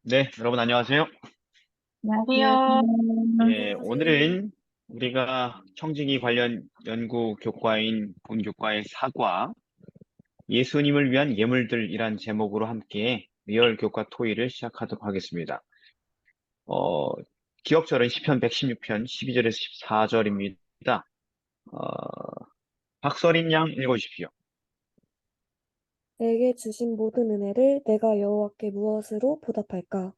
네, 여러분 안녕하세요. 안녕하세요. 예, 오늘은 우리가 청지기 관련 연구 교과인 본교과의 사과, 예수님을 위한 예물들이란 제목으로 함께 리얼 교과 토의를 시작하도록 하겠습니다. 어, 기억절은 시편 116편 12절에서 14절입니다. 박서린 양 읽어주십시오. 내게 주신 모든 은혜를 내가 여호와께 무엇으로 보답할까?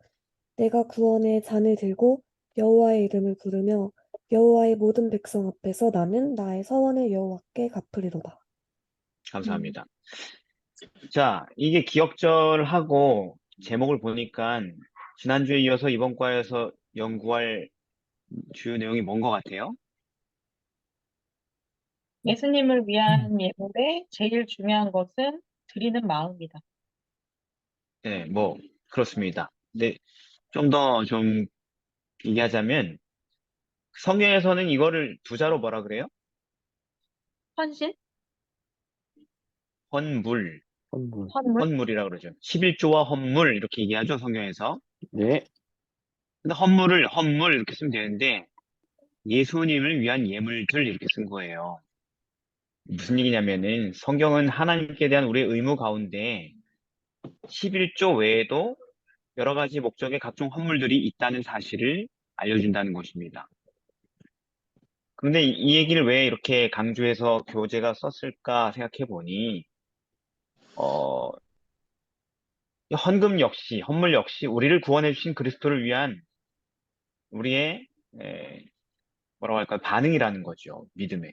내가 구원의 잔을 들고 여호와의 이름을 부르며 여호와의 모든 백성 앞에서 나는 나의 서원을 여호와께 갚으리로다. 감사합니다. 자, 이게 기억절하고 제목을 보니까 지난주에 이어서 이번 과에서 연구할 주요 내용이 뭔 것 같아요? 예수님을 위한 예물에 제일 중요한 것은 드리는 마음이다. 네, 뭐, 그렇습니다. 근데 좀 더 좀 얘기하자면, 성경에서는 이거를 부자로 뭐라 그래요? 헌신? 헌물, 선물. 헌물? 헌물이라 그러죠. 11조와 헌물, 이렇게 얘기하죠, 성경에서. 네, 근데 헌물을, 헌물 이렇게 쓰면 되는데, 예수님을 위한 예물들 이렇게 쓴 거예요. 무슨 얘기냐면은, 성경은 하나님께 대한 우리의 의무 가운데, 11조 외에도 여러 가지 목적의 각종 헌물들이 있다는 사실을 알려준다는 것입니다. 근데 이 얘기를 왜 이렇게 강조해서 교재가 썼을까 생각해 보니, 어, 이 헌금 역시, 헌물 역시 우리를 구원해 주신 그리스도를 위한 우리의, 에, 뭐라고 할까요? 반응이라는 거죠. 믿음에.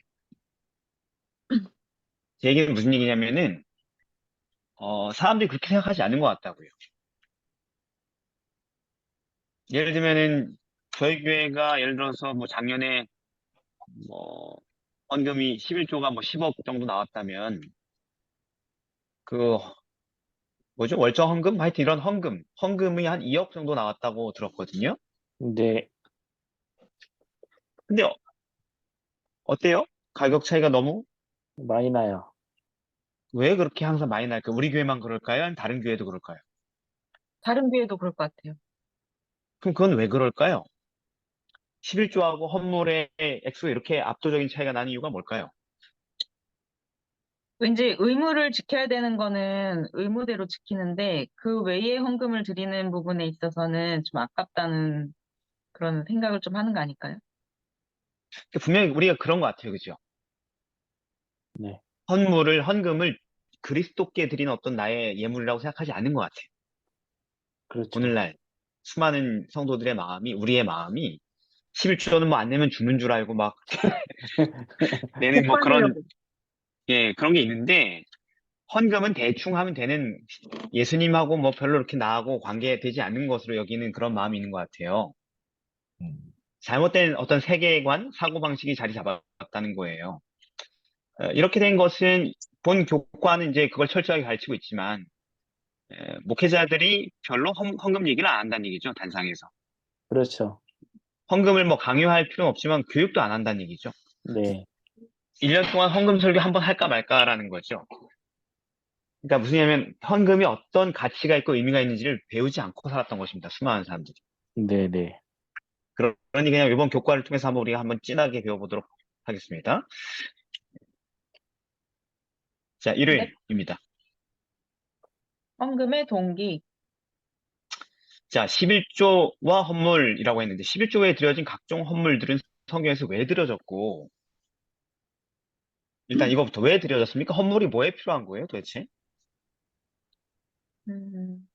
제 얘기는 무슨 얘기냐면은, 사람들이 그렇게 생각하지 않는 것 같다고요. 예를 들면은, 저희 교회가 예를 들어서 뭐 작년에 뭐, 헌금이 11조가 뭐 10억 정도 나왔다면, 그, 뭐죠? 월정 헌금? 하여튼 이런 헌금이 한 2억 정도 나왔다고 들었거든요. 네, 근데 어때요? 가격 차이가 너무 많이 나요. 왜 그렇게 항상 많이 날까요? 우리 교회만 그럴까요? 아니면 다른 교회도 그럴까요? 다른 교회도 그럴 것 같아요. 그럼 그건 왜 그럴까요? 11조하고 헌물의 액수가 이렇게 압도적인 차이가 나는 이유가 뭘까요? 왠지 의무를 지켜야 되는 거는 의무대로 지키는데 그 외에 헌금을 드리는 부분에 있어서는 좀 아깝다는 그런 생각을 좀 하는 거 아닐까요? 분명히 우리가 그런 것 같아요. 그죠? 네, 헌금을 그리스도께 드리는 어떤 나의 예물이라고 생각하지 않는 것 같아요. 그렇죠. 오늘날 수많은 성도들의 마음이, 우리의 마음이 11조는 뭐 안 내면 죽는 줄 알고 막 내는 복 뭐 그런, 받으려고. 예, 그런 게 있는데, 헌금은 대충 하면 되는 예수님하고 뭐 별로 이렇게 나하고 관계되지 않는 것으로 여기는 그런 마음이 있는 것 같아요. 잘못된 어떤 세계관, 사고방식이 자리 잡았다는 거예요. 이렇게 된 것은 본 교과는 이제 그걸 철저하게 가르치고 있지만, 목회자들이 별로 헌금 얘기를 안 한다는 얘기죠, 단상에서. 그렇죠. 헌금을 뭐 강요할 필요는 없지만 교육도 안 한다는 얘기죠. 네, 1년 동안 헌금 설교 한번 할까 말까라는 거죠. 그러니까 무슨 얘기냐면 헌금이 어떤 가치가 있고 의미가 있는지를 배우지 않고 살았던 것입니다. 수많은 사람들이. 네, 네. 그러니 그냥 이번 교과를 통해서 한번 우리가 한번 진하게 배워보도록 하겠습니다. 자, 네. 일요일입니다. 헌금의 동기. 자, 11조와 헌물이라고 했는데 11조에 들여진 각종 헌물들은 성경에서 왜 들여졌고 일단 이거부터 왜 들여졌습니까? 헌물이 뭐에 필요한 거예요, 도대체? 음,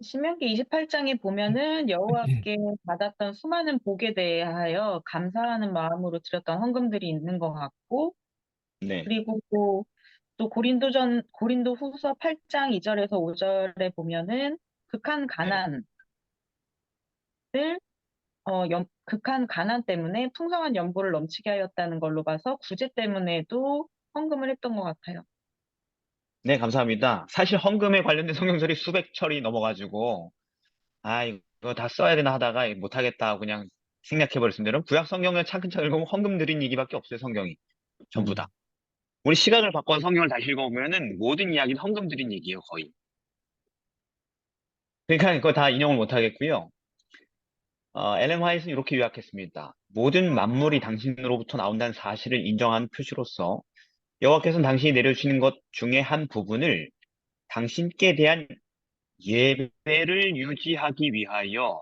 신명기 28장에 보면은 여호와께 받았던 수많은 복에 대하여 감사하는 마음으로 드렸던 헌금들이 있는 것 같고, 네, 그리고 또 고린도 후서 8장 2절에서 5절에 보면은 극한 네. 가난을, 극한 가난 때문에 풍성한 연보를 넘치게 하였다는 걸로 봐서 구제 때문에도 헌금을 했던 것 같아요. 네, 감사합니다. 사실 헌금에 관련된 성경절이 수백 철이 넘어가지고 아, 이거 다 써야 되나 하다가 못하겠다 하고 그냥 생략해버렸습니다. 여러분, 구약 성경을 차근차근 읽으면 헌금 드린 얘기밖에 없어요, 성경이. 전부 다. 음, 우리 시각을 바꿔서 성경을 다시 읽어보면은 모든 이야기는 헌금 드린 얘기예요, 거의. 그러니까 그거 다 인용을 못 하겠고요. 엘렌 화이트는 이렇게 요약했습니다. 모든 만물이 당신으로부터 나온다는 사실을 인정한 표시로서 여호와께서는 당신이 내려주시는 것 중에 한 부분을 당신께 대한 예배를 유지하기 위하여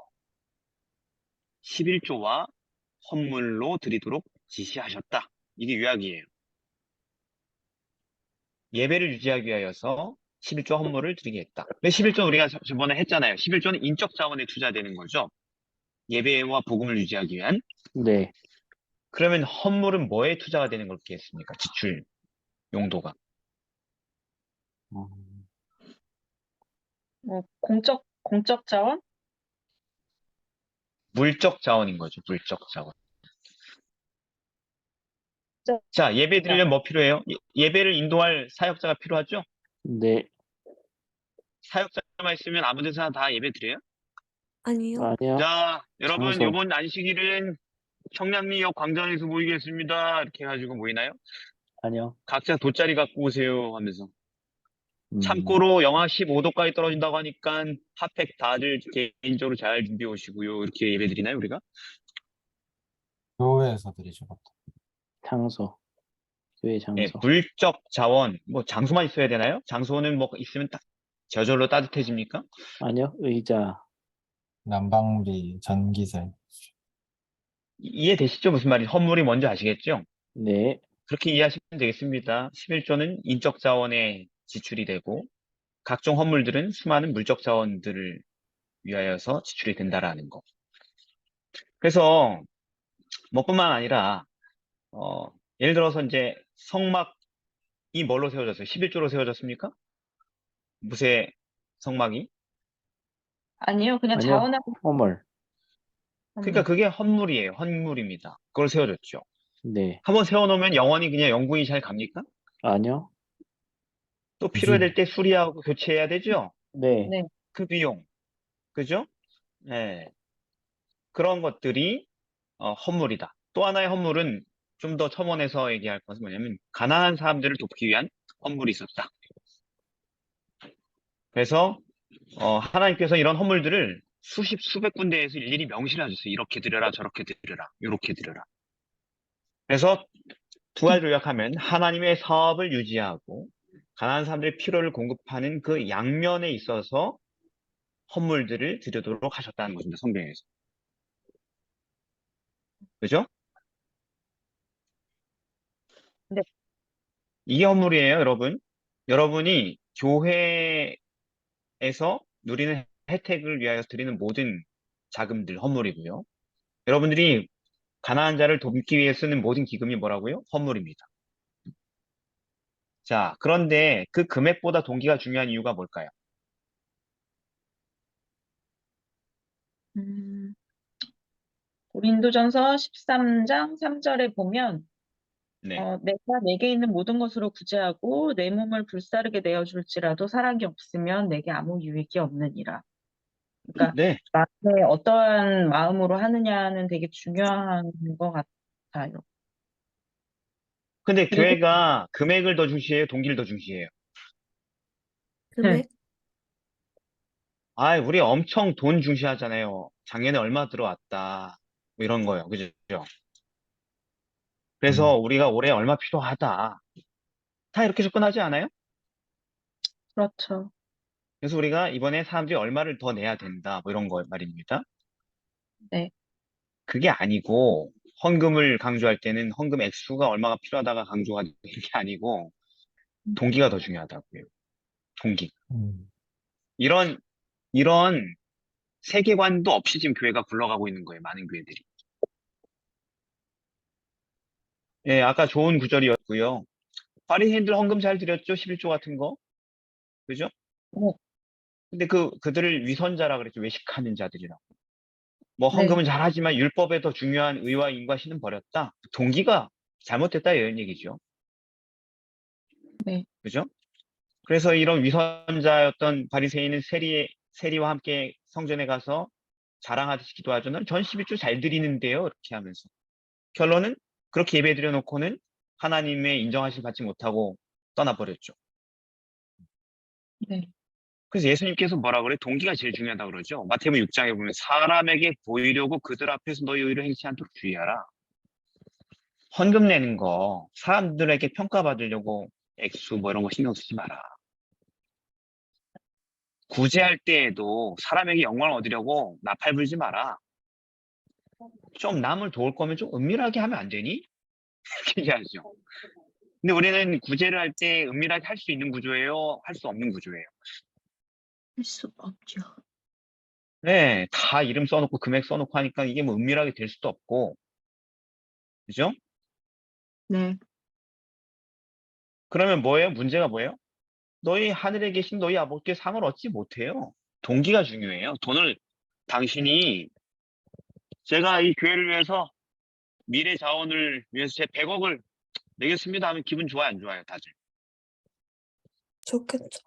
11조와 헌물로 드리도록 지시하셨다. 이게 요약이에요. 예배를 유지하기 위하여서 11조 헌물을 드리게 했다. 근데 11조 우리가 저번에 했잖아요. 11조는 인적 자원에 투자되는 거죠. 예배와 복음을 유지하기 위한. 네. 그러면 헌물은 뭐에 투자가 되는 걸겠습니까? 지출 용도가. 음, 뭐 공적 자원? 물적 자원인 거죠. 물적 자원. 자, 예배 드리려면 뭐 필요해요? 예배를 인도할 사역자가 필요하죠? 네. 사역자만 있으면 아무 데서나 다 예배 드려요? 아니요. 아니요. 자, 여러분, 장소. 이번 안식일은 청량리역 광장에서 모이겠습니다. 이렇게 해가지고 모이나요? 아니요. 각자 돗자리 갖고 오세요 하면서. 음, 참고로 영하 15도까지 떨어진다고 하니까 핫팩 다들 개인적으로 잘 준비해 오시고요. 이렇게 예배 드리나요, 우리가? 교회에서 드리죠, 보통. 장소. 교회 예, 장소. 물적 자원, 뭐 장소만 있어야 되나요? 장소는 뭐 있으면 딱 저절로 따뜻해집니까? 아니요. 의자. 난방비, 전기세. 이해되시죠? 무슨 말인지. 헌물이 뭔지 아시겠죠? 네. 그렇게 이해하시면 되겠습니다. 11조는 인적 자원에 지출이 되고 각종 헌물들은 수많은 물적 자원들을 위하여서 지출이 된다라는 거. 그래서 뭐뿐만 아니라 예를 들어서 이제 성막이 뭘로 세워졌어요? 11조로 세워졌습니까? 무쇠 성막이? 아니요, 그냥 아니요. 자원하고 허물. 그러니까 그게 헌물이에요. 헌물입니다. 그걸 세워줬죠. 네. 한번 세워놓으면 영원히 그냥 영구히 잘 갑니까? 아니요. 또 그지. 필요할 때 수리하고 교체해야 되죠? 네. 네. 그 비용. 그죠? 네. 그런 것들이 헌물이다. 또 하나의 헌물은 좀 더 첨언해서 얘기할 것은 뭐냐면 가난한 사람들을 돕기 위한 헌물이 있었다. 그래서 하나님께서 이런 헌물들을 수백 군데에서 일일이 명시를 해줬어요. 이렇게 드려라, 저렇게 드려라, 이렇게 드려라. 그래서 두 가지를 요약하면 하나님의 사업을 유지하고 가난한 사람들의 필요를 공급하는 그 양면에 있어서 헌물들을 드리도록 하셨다는 것입니다. 성경에서. 그죠? 네. 이게 헌물이에요, 여러분. 여러분이 교회에서 누리는 혜택을 위하여 드리는 모든 자금들, 헌물이고요. 여러분들이 가난한 자를 돕기 위해 쓰는 모든 기금이 뭐라고요? 헌물입니다. 자, 그런데 그 금액보다 동기가 중요한 이유가 뭘까요? 음, 고린도전서 13장 3절에 보면 네. 내가 내게 있는 모든 것으로 구제하고 내 몸을 불사르게 내어줄지라도 사랑이 없으면 내게 아무 유익이 없느니라. 그러니까 네. 마음에 어떠한 마음으로 하느냐는 되게 중요한 것 같아요. 근데 그리고 교회가 금액을 더 중시해요? 동기를 더 중시해요? 금액? 아, 우리 엄청 돈 중시하잖아요. 작년에 얼마 들어왔다. 뭐 이런 거요. 그죠? 그래서 우리가 올해 얼마 필요하다. 다 이렇게 접근하지 않아요? 그렇죠. 그래서 우리가 이번에 사람들이 얼마를 더 내야 된다. 뭐 이런 거 말입니다. 네. 그게 아니고 헌금을 강조할 때는 헌금 액수가 얼마가 필요하다가 강조가 되는 게 아니고 동기가 더 중요하다고요. 동기. 음, 이런 세계관도 없이 지금 교회가 굴러가고 있는 거예요. 많은 교회들이. 예, 아까 좋은 구절이었고요. 바리새인들 헌금 잘 드렸죠? 11조 같은 거. 그죠? 네. 근데 그들을 위선자라 그랬죠. 외식하는 자들이라고. 뭐 네. 헌금은 잘하지만 율법에 더 중요한 의와 인과심은 버렸다. 동기가 잘못됐다 이런 얘기죠. 네. 그죠? 그래서 이런 위선자였던 바리새인은 세리와 함께 성전에 가서 자랑하듯이 기도하죠. 전 11조 잘 드리는데요. 이렇게 하면서. 결론은 그렇게 예배 드려놓고는 하나님의 인정하심 받지 못하고 떠나버렸죠. 네. 그래서 예수님께서 뭐라 그래? 동기가 제일 중요하다 그러죠. 마태복음 6장에 보면 사람에게 보이려고 그들 앞에서 너희 의를 행치 않도록 주의하라. 헌금 내는 거 사람들에게 평가받으려고 액수 뭐 이런 거 신경 쓰지 마라. 구제할 때에도 사람에게 영광을 얻으려고 나팔 불지 마라. 좀 남을 도울 거면 좀 은밀하게 하면 안 되니? 이렇게 얘기하죠. 근데 우리는 구제를 할 때 은밀하게 할 수 있는 구조예요? 할 수 없는 구조예요? 할 수 없죠. 네, 다 이름 써놓고 금액 써놓고 하니까 이게 뭐 은밀하게 될 수도 없고, 그죠? 네. 그러면 뭐예요? 문제가 뭐예요? 너희 하늘에 계신 너희 아버지께 상을 얻지 못해요. 동기가 중요해요. 돈을 당신이 제가 이 교회를 위해서 미래 자원을 위해서 제 100억을 내겠습니다 하면 기분 좋아요, 안 좋아요, 다들? 좋겠죠.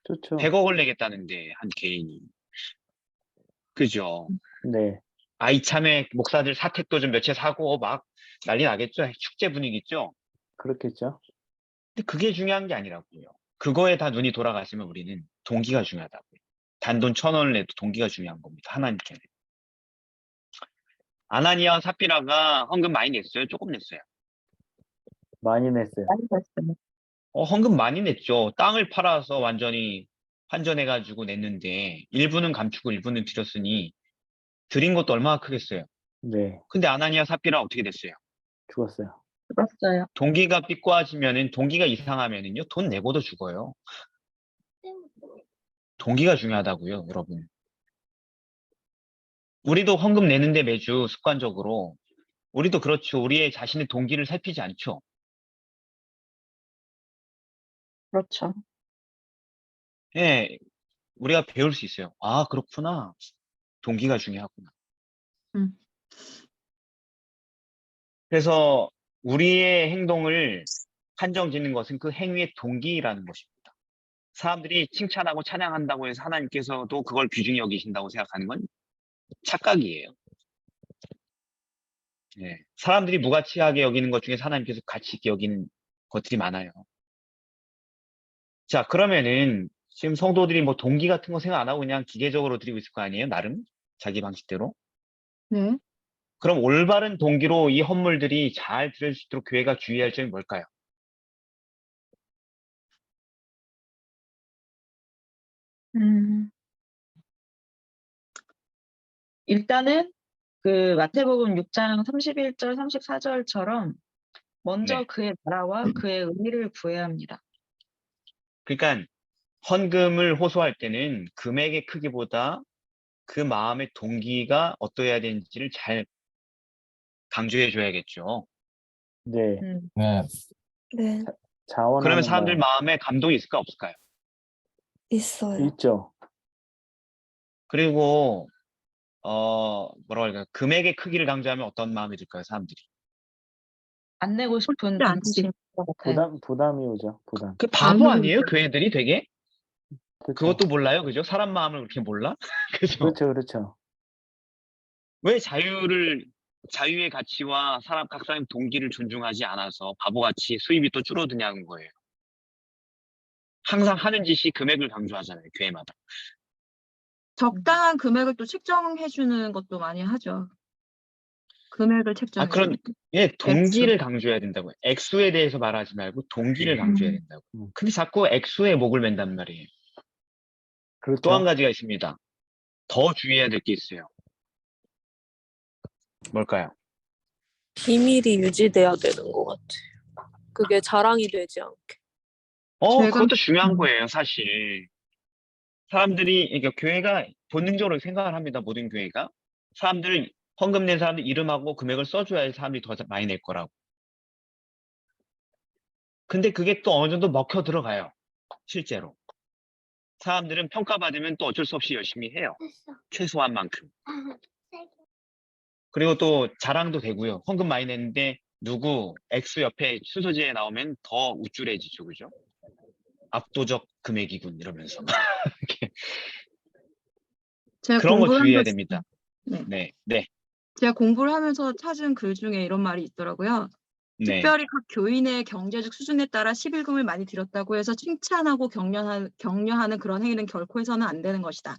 좋죠. 100억을 내겠다는데 한 개인이. 그죠? 네. 이참에 목사들 사택도 좀 몇 채 사고 막 난리 나겠죠? 축제 분위기죠? 그렇겠죠. 근데 그게 중요한 게 아니라고요. 그거에 다 눈이 돌아가시면 우리는 동기가 중요하다고요. 단돈 1,000원을 내도 동기가 중요한 겁니다. 하나님께는. 아나니아와 삽비라가 헌금 많이 냈어요? 조금 냈어요? 많이 냈어요. 많이 봤어요. 헌금 많이 냈죠. 땅을 팔아서 완전히 환전해가지고 냈는데 일부는 감추고 일부는 드렸으니 드린 것도 얼마나 크겠어요. 네. 근데 아나니아 삽비라 어떻게 됐어요? 죽었어요. 들었어요. 동기가 삐꼬아지면은 동기가 이상하면은요 돈 내고도 죽어요. 동기가 중요하다고요, 여러분. 우리도 헌금 내는데 매주 습관적으로 우리도 그렇죠. 우리의 자신의 동기를 살피지 않죠. 그렇죠. 예, 우리가 배울 수 있어요. 아, 그렇구나. 동기가 중요하구나. 음. 그래서 우리의 행동을 판정 짓는 것은 그 행위의 동기라는 것입니다. 사람들이 칭찬하고 찬양한다고 해서 하나님께서도 그걸 귀중히 여기신다고 생각하는 건 착각이에요. 예, 사람들이 무가치하게 여기는 것 중에 하나님께서 가치 있게 여기는 것들이 많아요. 자, 그러면은 지금 성도들이 뭐 동기 같은 거 생각 안 하고 그냥 기계적으로 드리고 있을 거 아니에요? 나름 자기 방식대로. 네. 그럼 올바른 동기로 이 헌물들이 잘 드릴 수 있도록 교회가 주의할 점이 뭘까요? 음. 일단은 그 마태복음 6장 31절, 34절처럼 먼저 네. 그의 나라와 그의 의를 구해야 합니다. 그러니까 헌금을 호소할 때는 금액의 크기보다 그 마음의 동기가 어떠해야 되는지를 잘 강조해 줘야겠죠. 네. 네, 네, 그러면 자원하는 사람들 마음. 마음에 감동이 있을까 없을까요? 있어요. 있죠. 그리고 뭐라고 할까요? 금액의 크기를 강조하면 어떤 마음이 들까요, 사람들이? 안 내고 싶은 쉽지 않지. 눈빛인 것 같아요. 부담이 오죠. 부담. 그 바보 방금 아니에요? 교회들이 되게? 그렇죠. 그것도 몰라요, 그죠? 사람 마음을 그렇게 몰라? 그죠? 그렇죠. 그렇죠. 왜 자유의 가치와 각 사람의 동기를 존중하지 않아서 바보같이 수입이 또 줄어드냐는 거예요. 항상 하는 짓이 금액을 강조하잖아요, 교회마다. 적당한 금액을 또 책정해 주는 것도 많이 하죠. 금액을 책정해 주는. 동기를 강조해야 된다고요. 액수에 대해서 말하지 말고 동기를 강조해야 된다고. 근데 자꾸 액수에 목을 맨단 말이에요. 그렇죠. 또 한 가지가 있습니다. 더 주의해야 될 게 있어요. 뭘까요? 비밀이 유지돼야 되는 것 같아요. 그게 자랑이 되지 않게. 제가- 그것도 중요한 거예요, 사실. 사람들이, 그러니까 교회가 본능적으로 생각을 합니다, 모든 교회가. 사람들, 헌금 낸 사람들 이름하고 금액을 써줘야 사람들이 더 많이 낼 거라고. 근데 그게 또 어느 정도 먹혀 들어가요, 실제로. 사람들은 평가받으면 또 어쩔 수 없이 열심히 해요. 최소한 만큼. 그리고 또 자랑도 되고요. 헌금 많이 냈는데 누구 X 옆에 순서지에 나오면 더 우쭐해지죠, 그죠? 압도적 금액이군 이러면서 이렇게. 제가 그런 거 공부를 주의해야 하면서- 됩니다. 네. 네. 제가 공부를 하면서 찾은 글 중에 이런 말이 있더라고요. 네. 특별히 각 교인의 경제적 수준에 따라 11금을 많이 드렸다고 해서 칭찬하고 격려하는 그런 행위는 결코 해서는 안 되는 것이다.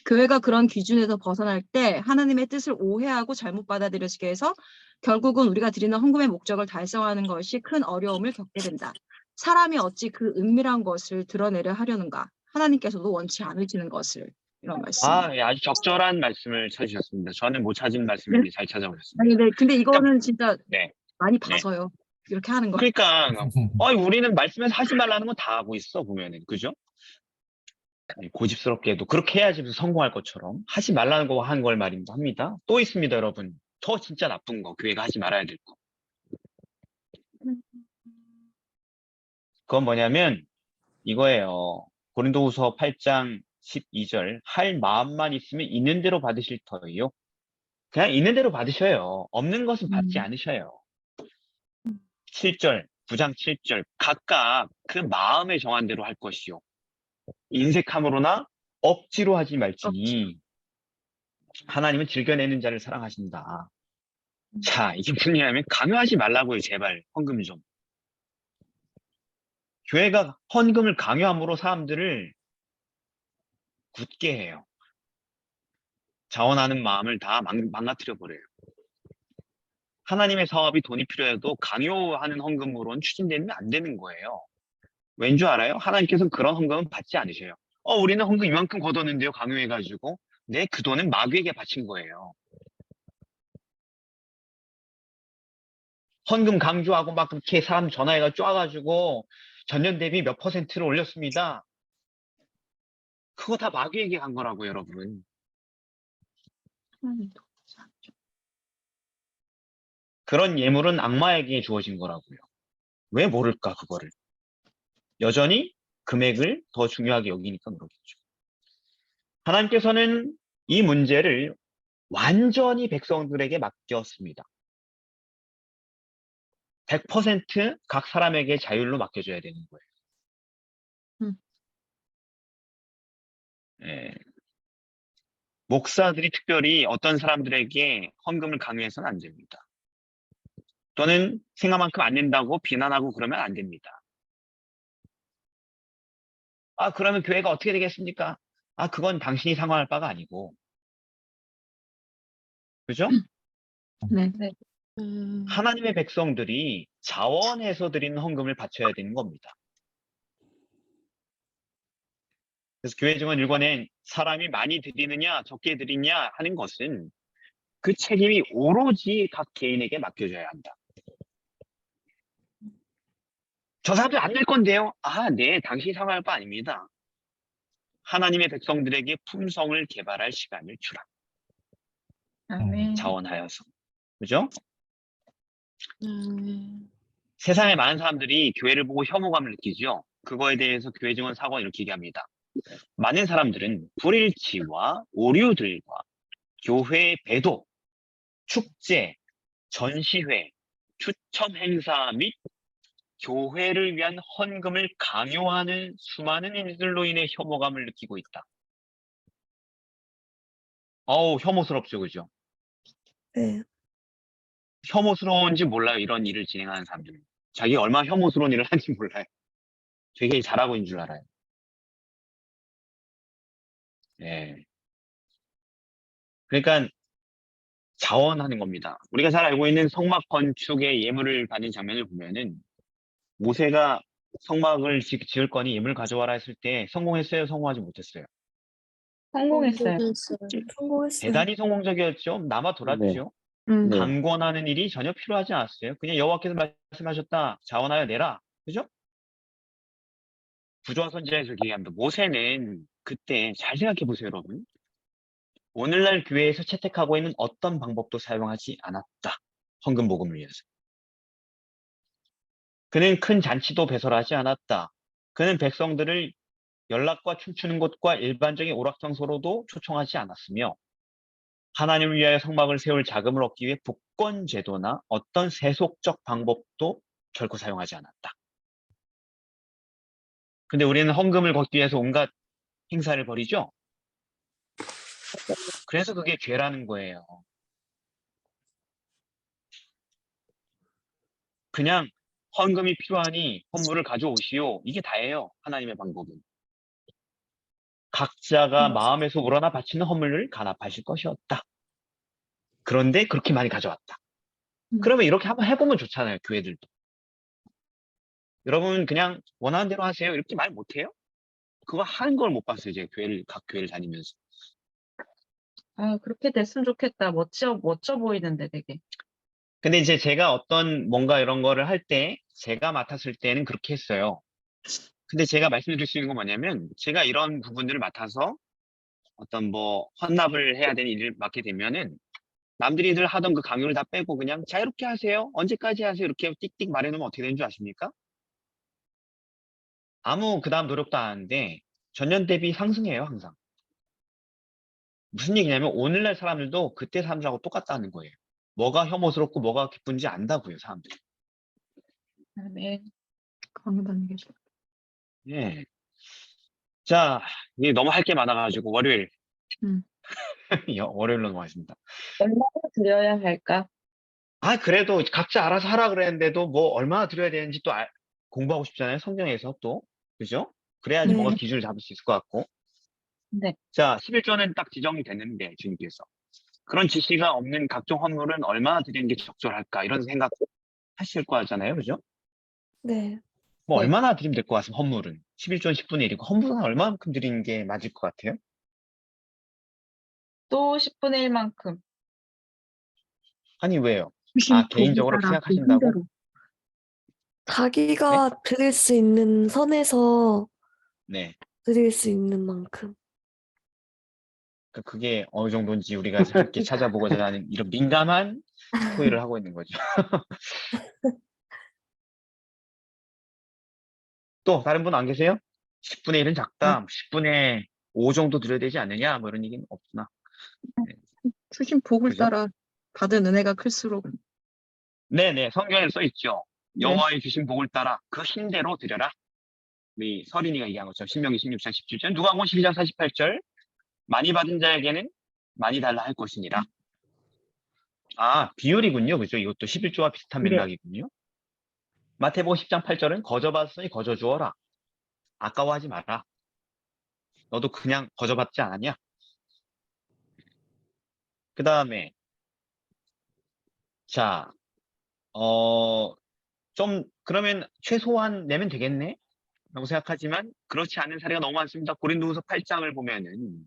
교회가 그런 기준에서 벗어날 때 하나님의 뜻을 오해하고 잘못 받아들여지게 해서 결국은 우리가 드리는 헌금의 목적을 달성하는 것이 큰 어려움을 겪게 된다. 사람이 어찌 그 은밀한 것을 드러내려 하려는가? 하나님께서도 원치 않으시는 것을. 이런 말씀. 예, 아주 적절한 말씀을 찾으셨습니다. 저는 못 찾은 네? 말씀인데 잘 찾아오셨습니다. 아니, 네. 근데 그러니까, 이거는 진짜 네, 많이 네. 봐서요. 이렇게 하는 거. 그러니까, 우리는 말씀에서 하지 말라는 건 다 하고 있어, 보면은. 그죠? 고집스럽게도 그렇게 해야지 성공할 것처럼 하지 말라는 거 한 걸 말입니다. 합니다. 또 있습니다, 여러분. 더 진짜 나쁜 거, 교회가 하지 말아야 될 거. 그건 뭐냐면 이거예요. 고린도후서 8장 12절. 할 마음만 있으면 있는 대로 받으실 터이요. 그냥 있는 대로 받으셔요. 없는 것은 받지 않으셔요. 7절, 9장 7절. 각각 그 마음에 정한 대로 할 것이요. 인색함으로나 억지로 하지 말지니 하나님은 즐겨내는 자를 사랑하신다. 자, 이게 무슨 얘기냐면 강요하지 말라고요, 제발. 헌금 좀. 교회가 헌금을 강요함으로 사람들을 굳게 해요. 자원하는 마음을 다 망가뜨려 버려요. 하나님의 사업이 돈이 필요해도 강요하는 헌금으로는 추진되면 안 되는 거예요. 왠 줄 알아요? 하나님께서는 그런 헌금은 받지 않으셔요. 우리는 헌금 이만큼 걷었는데요, 강요해가지고. 네, 그 돈은 마귀에게 바친 거예요. 헌금 강조하고 막 그렇게 사람 전화해가 쪼아가지고 전년 대비 몇 %를 올렸습니다. 그거 다 마귀에게 간 거라고, 여러분. 그런 예물은 악마에게 주어진 거라고요. 왜 모를까, 그거를. 여전히 금액을 더 중요하게 여기니까 그러겠죠. 하나님께서는 이 문제를 완전히 백성들에게 맡겼습니다. 100% 각 사람에게 자율로 맡겨줘야 되는 거예요. 예. 목사들이 특별히 어떤 사람들에게 헌금을 강요해서는 안 됩니다. 또는 생각만큼 안 낸다고 비난하고 그러면 안 됩니다. 그러면 교회가 어떻게 되겠습니까? 그건 당신이 상관할 바가 아니고. 그죠? 네. 하나님의 백성들이 자원해서 드리는 헌금을 바쳐야 되는 겁니다. 그래서 교회 증언 1권에 사람이 많이 드리느냐 적게 드리냐 하는 것은 그 책임이 오로지 각 개인에게 맡겨져야 한다. 저 사람들 안 낼 건데요? 네, 당신이 상관할 바 아닙니다. 하나님의 백성들에게 품성을 개발할 시간을 주라. 아멘. 자원하여서. 그죠? 세상에 많은 사람들이 교회를 보고 혐오감을 느끼죠. 그거에 대해서 교회 증언 4권 이렇게 얘기합니다. 많은 사람들은 불일치와 오류들과 교회 배도, 축제, 전시회, 추첨 행사 및 교회를 위한 헌금을 강요하는 수많은 일들로 인해 혐오감을 느끼고 있다. 혐오스럽죠, 그죠? 네. 혐오스러운지 몰라요, 이런 일을 진행하는 사람들은. 자기가 얼마나 혐오스러운 일을 하는지 몰라요. 되게 잘하고 있는 줄 알아요. 예. 그러니까 자원하는 겁니다. 우리가 잘 알고 있는 성막 건축의 예물을 받는 장면을 보면은 모세가 성막을 지을 거니 예물 가져와라 했을 때 성공했어요? 성공하지 못했어요? 성공했어요. 성공했어요. 대단히 성공적이었죠. 남아 돌았죠. 네. 강권하는 일이 전혀 필요하지 않았어요. 그냥 여호와께서 말씀하셨다. 자원하여 내라. 그죠? 부조화 선지자에서 얘기합니다. 모세는 그때 잘 생각해 보세요, 여러분. 오늘날 교회에서 채택하고 있는 어떤 방법도 사용하지 않았다. 헌금 모금을 위해서. 그는 큰 잔치도 배설하지 않았다. 그는 백성들을 연락과 춤추는 곳과 일반적인 오락장소로도 초청하지 않았으며 하나님을 위하여 성막을 세울 자금을 얻기 위해 복권 제도나 어떤 세속적 방법도 결코 사용하지 않았다. 근데 우리는 헌금을 걷기 위해서 온갖 행사를 벌이죠? 그래서 그게 죄라는 거예요. 그냥 헌금이 필요하니 헌물을 가져오시오. 이게 다예요. 하나님의 방법은. 각자가 마음에서 우러나 바치는 헌물을 간합하실 것이었다. 그런데 그렇게 많이 가져왔다. 그러면 이렇게 한번 해보면 좋잖아요. 교회들도. 여러분 그냥 원하는 대로 하세요. 이렇게 말 못해요? 그거 하는 걸 못 봤어요. 제가 각 교회를 다니면서. 아, 그렇게 됐으면 좋겠다. 멋져 보이는데 되게. 근데 이제 제가 어떤 뭔가 이런 거를 할 때, 제가 맡았을 때는 그렇게 했어요. 근데 제가 말씀드릴 수 있는 건 뭐냐면, 제가 이런 부분들을 맡아서 어떤 뭐 헌납을 해야 되는 일을 맡게 되면은, 남들이들 하던 그 강요를 다 빼고 그냥 자유롭게 하세요. 언제까지 하세요. 이렇게 띡띡 말해놓으면 어떻게 되는 줄 아십니까? 아무 그 다음 노력도 안 하는데, 전년 대비 상승해요, 항상. 무슨 얘기냐면, 오늘날 사람들도 그때 사람들하고 똑같다는 거예요. 뭐가 혐오스럽고 뭐가 기쁜지 안다고요, 사람들이. 네. 강요받는 게 좋아. 예. 자, 이게 너무 할 게 많아가지고, 월요일. 음. 월요일로 넘어가겠습니다. 얼마나 드려야 할까? 아, 그래도 각자 알아서 하라 그랬는데도 뭐 얼마나 드려야 되는지 또 공부하고 싶잖아요. 성경에서 또. 그죠? 그래야지 네. 뭔가 기준을 잡을 수 있을 것 같고. 네. 자, 11조는 딱 지정이 됐는데, 주님께서. 그런 지시가 없는 각종 헌물은 얼마나 드리는 게 적절할까? 이런 생각 하실 거잖아요. 그죠? 네. 뭐 네. 얼마나 드리면 될 것 같습니다. 헌물은. 11조는 10분의 1이고, 헌물은 얼마만큼 드리는 게 맞을 것 같아요? 또 10분의 1만큼. 아니, 왜요? 주신 복에 개인적으로 따라 그 생각하신다고? 힘대로. 자기가 드릴 수 있는 선에서 네. 드릴 수 있는 만큼. 그게 어느 정도인지 우리가 함께 찾아보고자 하는 이런 민감한 토의를 하고 있는 거죠. 또 다른 분 안 계세요? 10분의 1은 작다. 10분의 5 정도 드려야 되지 않느냐? 뭐 이런 얘기는 없구나. 주신 복을 그죠? 따라 받은 은혜가 클수록. 네네. 성경에 써 있죠. 네. 여호와의 주신 복을 따라 그 힘대로 드려라. 우리 서린이가 얘기한 것처럼 신명기 16장 17절, 누가복음 12장 48절, 많이 받은 자에게는 많이 달라 할 것이니라. 비율이군요. 그죠? 이것도 11조와 비슷한 네. 맥락이군요. 마태복음 10장 8절은 거저 받았으니 거저 주어라. 아까워하지 마라. 너도 그냥 거저 받지 않았냐? 그 다음에 자, 좀 그러면 최소한 내면 되겠네? 라고 생각하지만 그렇지 않은 사례가 너무 많습니다. 고린도후서 8장을 보면은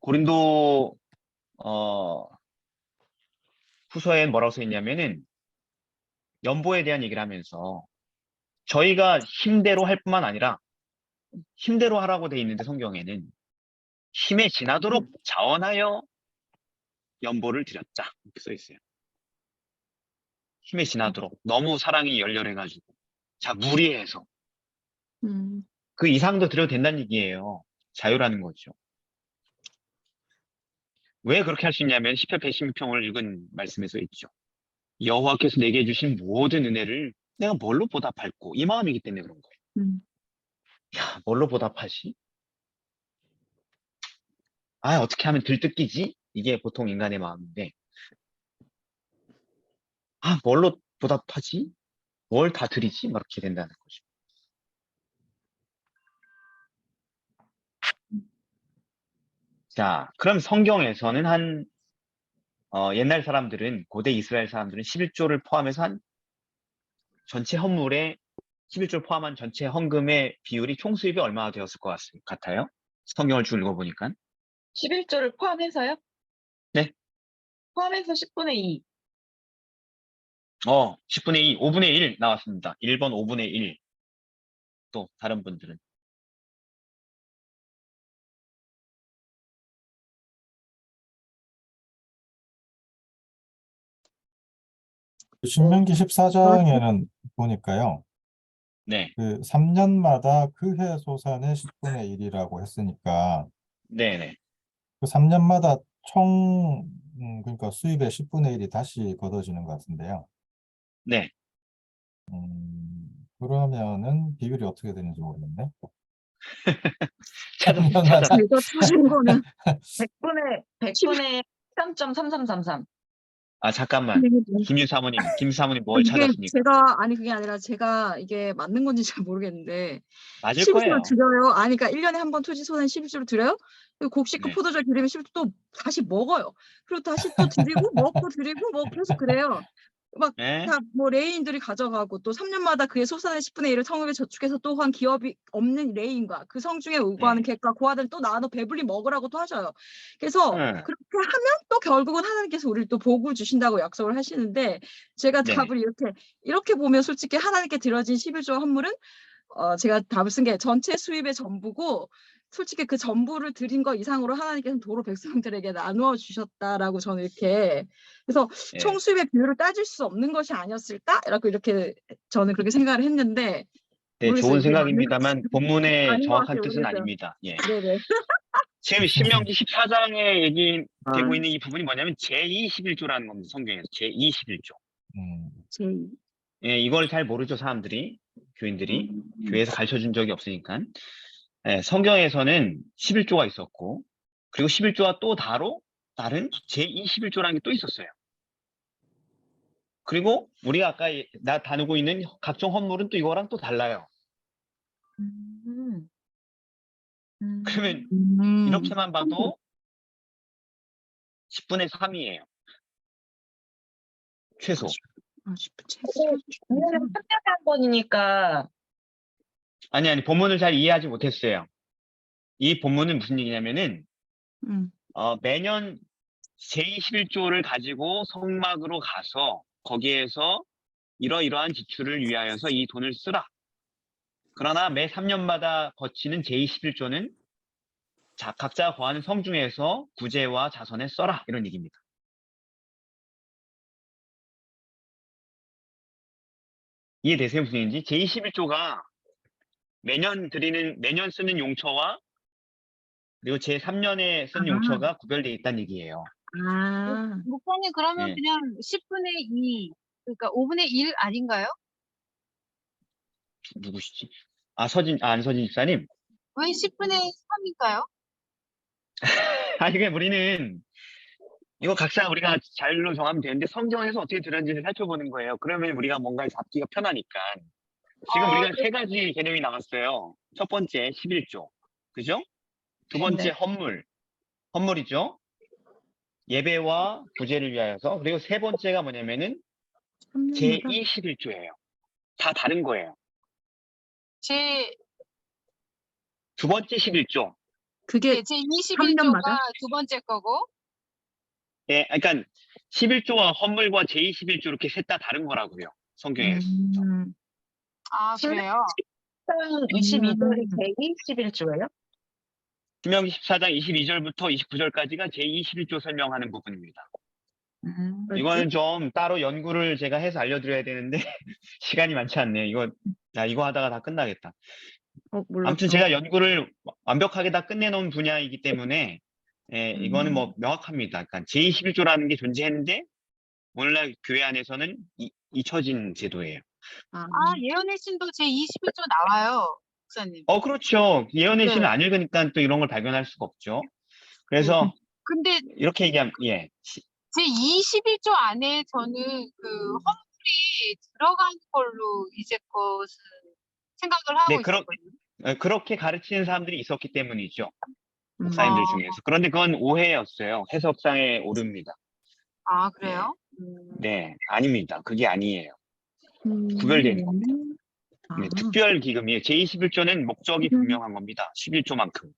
고린도 후서에 뭐라고 써 있냐면은 연보에 대한 얘기를 하면서 저희가 힘대로 할 뿐만 아니라 힘대로 하라고 돼 있는데 성경에는 힘에 지나도록 자원하여 연보를 드렸다. 이렇게 써 있어요. 힘에 지나도록 너무 사랑이 열렬해가지고 무리해서 그 이상도 드려도 된다는 얘기예요. 자유라는 거죠. 왜 그렇게 할 수 있냐면 10편 116편을 읽은 말씀에 써 있죠. 여호와께서 내게 주신 모든 은혜를 내가 뭘로 보답할꼬? 이 마음이기 때문에 그런 거예요. 야, 뭘로 보답하지? 어떻게 하면 들뜯기지? 이게 보통 인간의 마음인데 뭘로 보답하지? 뭘 다 드리지? 막 이렇게 된다는 거죠. 자, 그럼 성경에서는 옛날 사람들은, 고대 이스라엘 사람들은 11조를 포함해서 전체 헌물에 11조를 포함한 전체 헌금의 비율이 총 수입이 얼마나 되었을 것 같아요? 성경을 쭉 읽어보니까. 11조를 포함해서요? 네. 포함해서 10분의 2. 10분의 2, 5분의 1 나왔습니다. 1번 5분의 1. 또 다른 분들은. 신명기 14장에는 보니까요. 네. 그 3년마다 그 해 소산의 10분의 1이라고 했으니까 네네. 그 3년마다 총 그러니까 수입의 10분의 1이 다시 걷어지는 것 같은데요. 네. 그러면은 비율이 어떻게 되는지 모르겠네. 찾아. 제가 찾은 거는 100분의 13.3333. 잠깐만. 김유 사모님 뭘 이게 찾았습니까? 그게 아니라 제가 이게 맞는 건지 잘 모르겠는데, 맞을 11조를 거예요. 드려요. 그러니까 1년에 한 번 토지 소산 11조를 드려요. 그리고 곡식과 네. 포도주를 드리면 11조 또 다시 먹어요. 그리고 다시 또 드리고, 먹고 드리고, 뭐 계속 그래요. 막, 네? 다 뭐 레이인들이 가져가고, 또 3년마다 그의 소산의 10분의 1을 성읍에 저축해서 또한 기업이 없는 레이인과 그 성중에 의거하는 네. 객과 고아들 또 나눠 배불리 먹으라고 또 하셔요. 그래서 네. 그렇게 하면 또 결국은 하나님께서 우리를 또 복을 주신다고 약속을 하시는데, 제가 네. 답을 이렇게 보면 솔직히 하나님께 드려진 11조 헌물은 제가 답을 쓴 게 전체 수입의 전부고, 솔직히 그 전부를 드린 거 이상으로 하나님께서는 도로 백성들에게 나누어 주셨다라고 저는 이렇게, 그래서 네. 총 수입의 비율을 따질 수 없는 것이 아니었을까? 이렇게 저는 그렇게 생각을 했는데, 네, 모르겠어요. 좋은 이게 맞는 생각입니다만 본문의 아닌 것 정확한 같아요. 뜻은 모르겠어요. 아닙니다. 예. 네네. 지금 신명기 14장에 얘기되고 아. 있는 이 부분이 뭐냐면 제211조라는 겁니다. 성경에서 제211조. 제2. 예, 이걸 잘 모르죠, 사람들이. 교인들이. 교회에서 가르쳐 준 적이 없으니까. 예, 성경에서는 11조가 있었고, 그리고 11조와 또 다른 제211조라는 게 또 있었어요. 그리고 우리가 아까 다루고 있는 각종 헌물은 또 이거랑 또 달라요. 그러면 이렇게만 봐도 10분의 3이에요. 최소. 오늘은 3년에 한 번이니까 아니, 본문을 잘 이해하지 못했어요. 이 본문은 무슨 얘기냐면은, 매년 제21조를 가지고 성막으로 가서 거기에서 이러이러한 지출을 위하여서 이 돈을 쓰라. 그러나 매 3년마다 거치는 제21조는 각자 거하는 성 중에서 구제와 자선에 써라. 이런 얘기입니다. 이해되세요? 무슨 얘기인지? 제21조가 매년 쓰는 용처와 그리고 제3년에 쓰는 용처가 구별되어 있다는 얘기예요. 목사님 그러면 예. 그냥 10분의 2, 그러니까 5분의 1 아닌가요? 누구시지? 안서진 집사님? 왜 10분의 3인가요? 이게 우리는 이거 각자 우리가 자율로 정하면 되는데 성경에서 어떻게 들었는지를 살펴보는 거예요. 그러면 우리가 뭔가를 잡기가 편하니까. 지금 우리가 세 가지 개념이 나왔어요. 첫 번째 11조. 그죠? 두 번째 헌물이죠. 예배와 구제를 위하여서. 그리고 세 번째가 뭐냐면은 제211조예요. 다 다른 거예요. 두 번째 11조. 그게 제 21조가 두 번째 거고. 예, 그러니까 11조와 헌물과 제21조 이렇게 셋 다 다른 거라고요. 성경에서. 아, 그래요? 22절이 제211조예요? 신명기 14장 22절부터 29절까지가 제21조 설명하는 부분입니다. 이거는 좀 따로 연구를 제가 해서 알려드려야 되는데 시간이 많지 않네요. 이거 하다가 다 끝나겠다. 아무튼 제가 연구를 완벽하게 다 끝내놓은 분야이기 때문에 이거는 뭐 명확합니다. 그러니까 제21조라는 게 존재했는데 오늘날 교회 안에서는 잊혀진 제도예요. 아, 예언의 신도 제 21조 나와요, 목사님. 그렇죠. 예언의 네. 신을 안 읽으니까 또 이런 걸 발견할 수가 없죠. 그래서 근데 이렇게 얘기하면 예. 제 21조 안에 저는 그 헌물이 들어간 걸로 이제껏은 생각을 하고 네, 있었거든요. 그렇게 가르치는 사람들이 있었기 때문이죠. 목사님들 중에서. 그런데 그건 오해였어요. 해석상의 오류입니다. 아, 그래요? 네, 아닙니다. 그게 아니에요. 구별되는 겁니다. 네, 특별 기금이에요. 제21조는 목적이 분명한 겁니다. 11조만큼.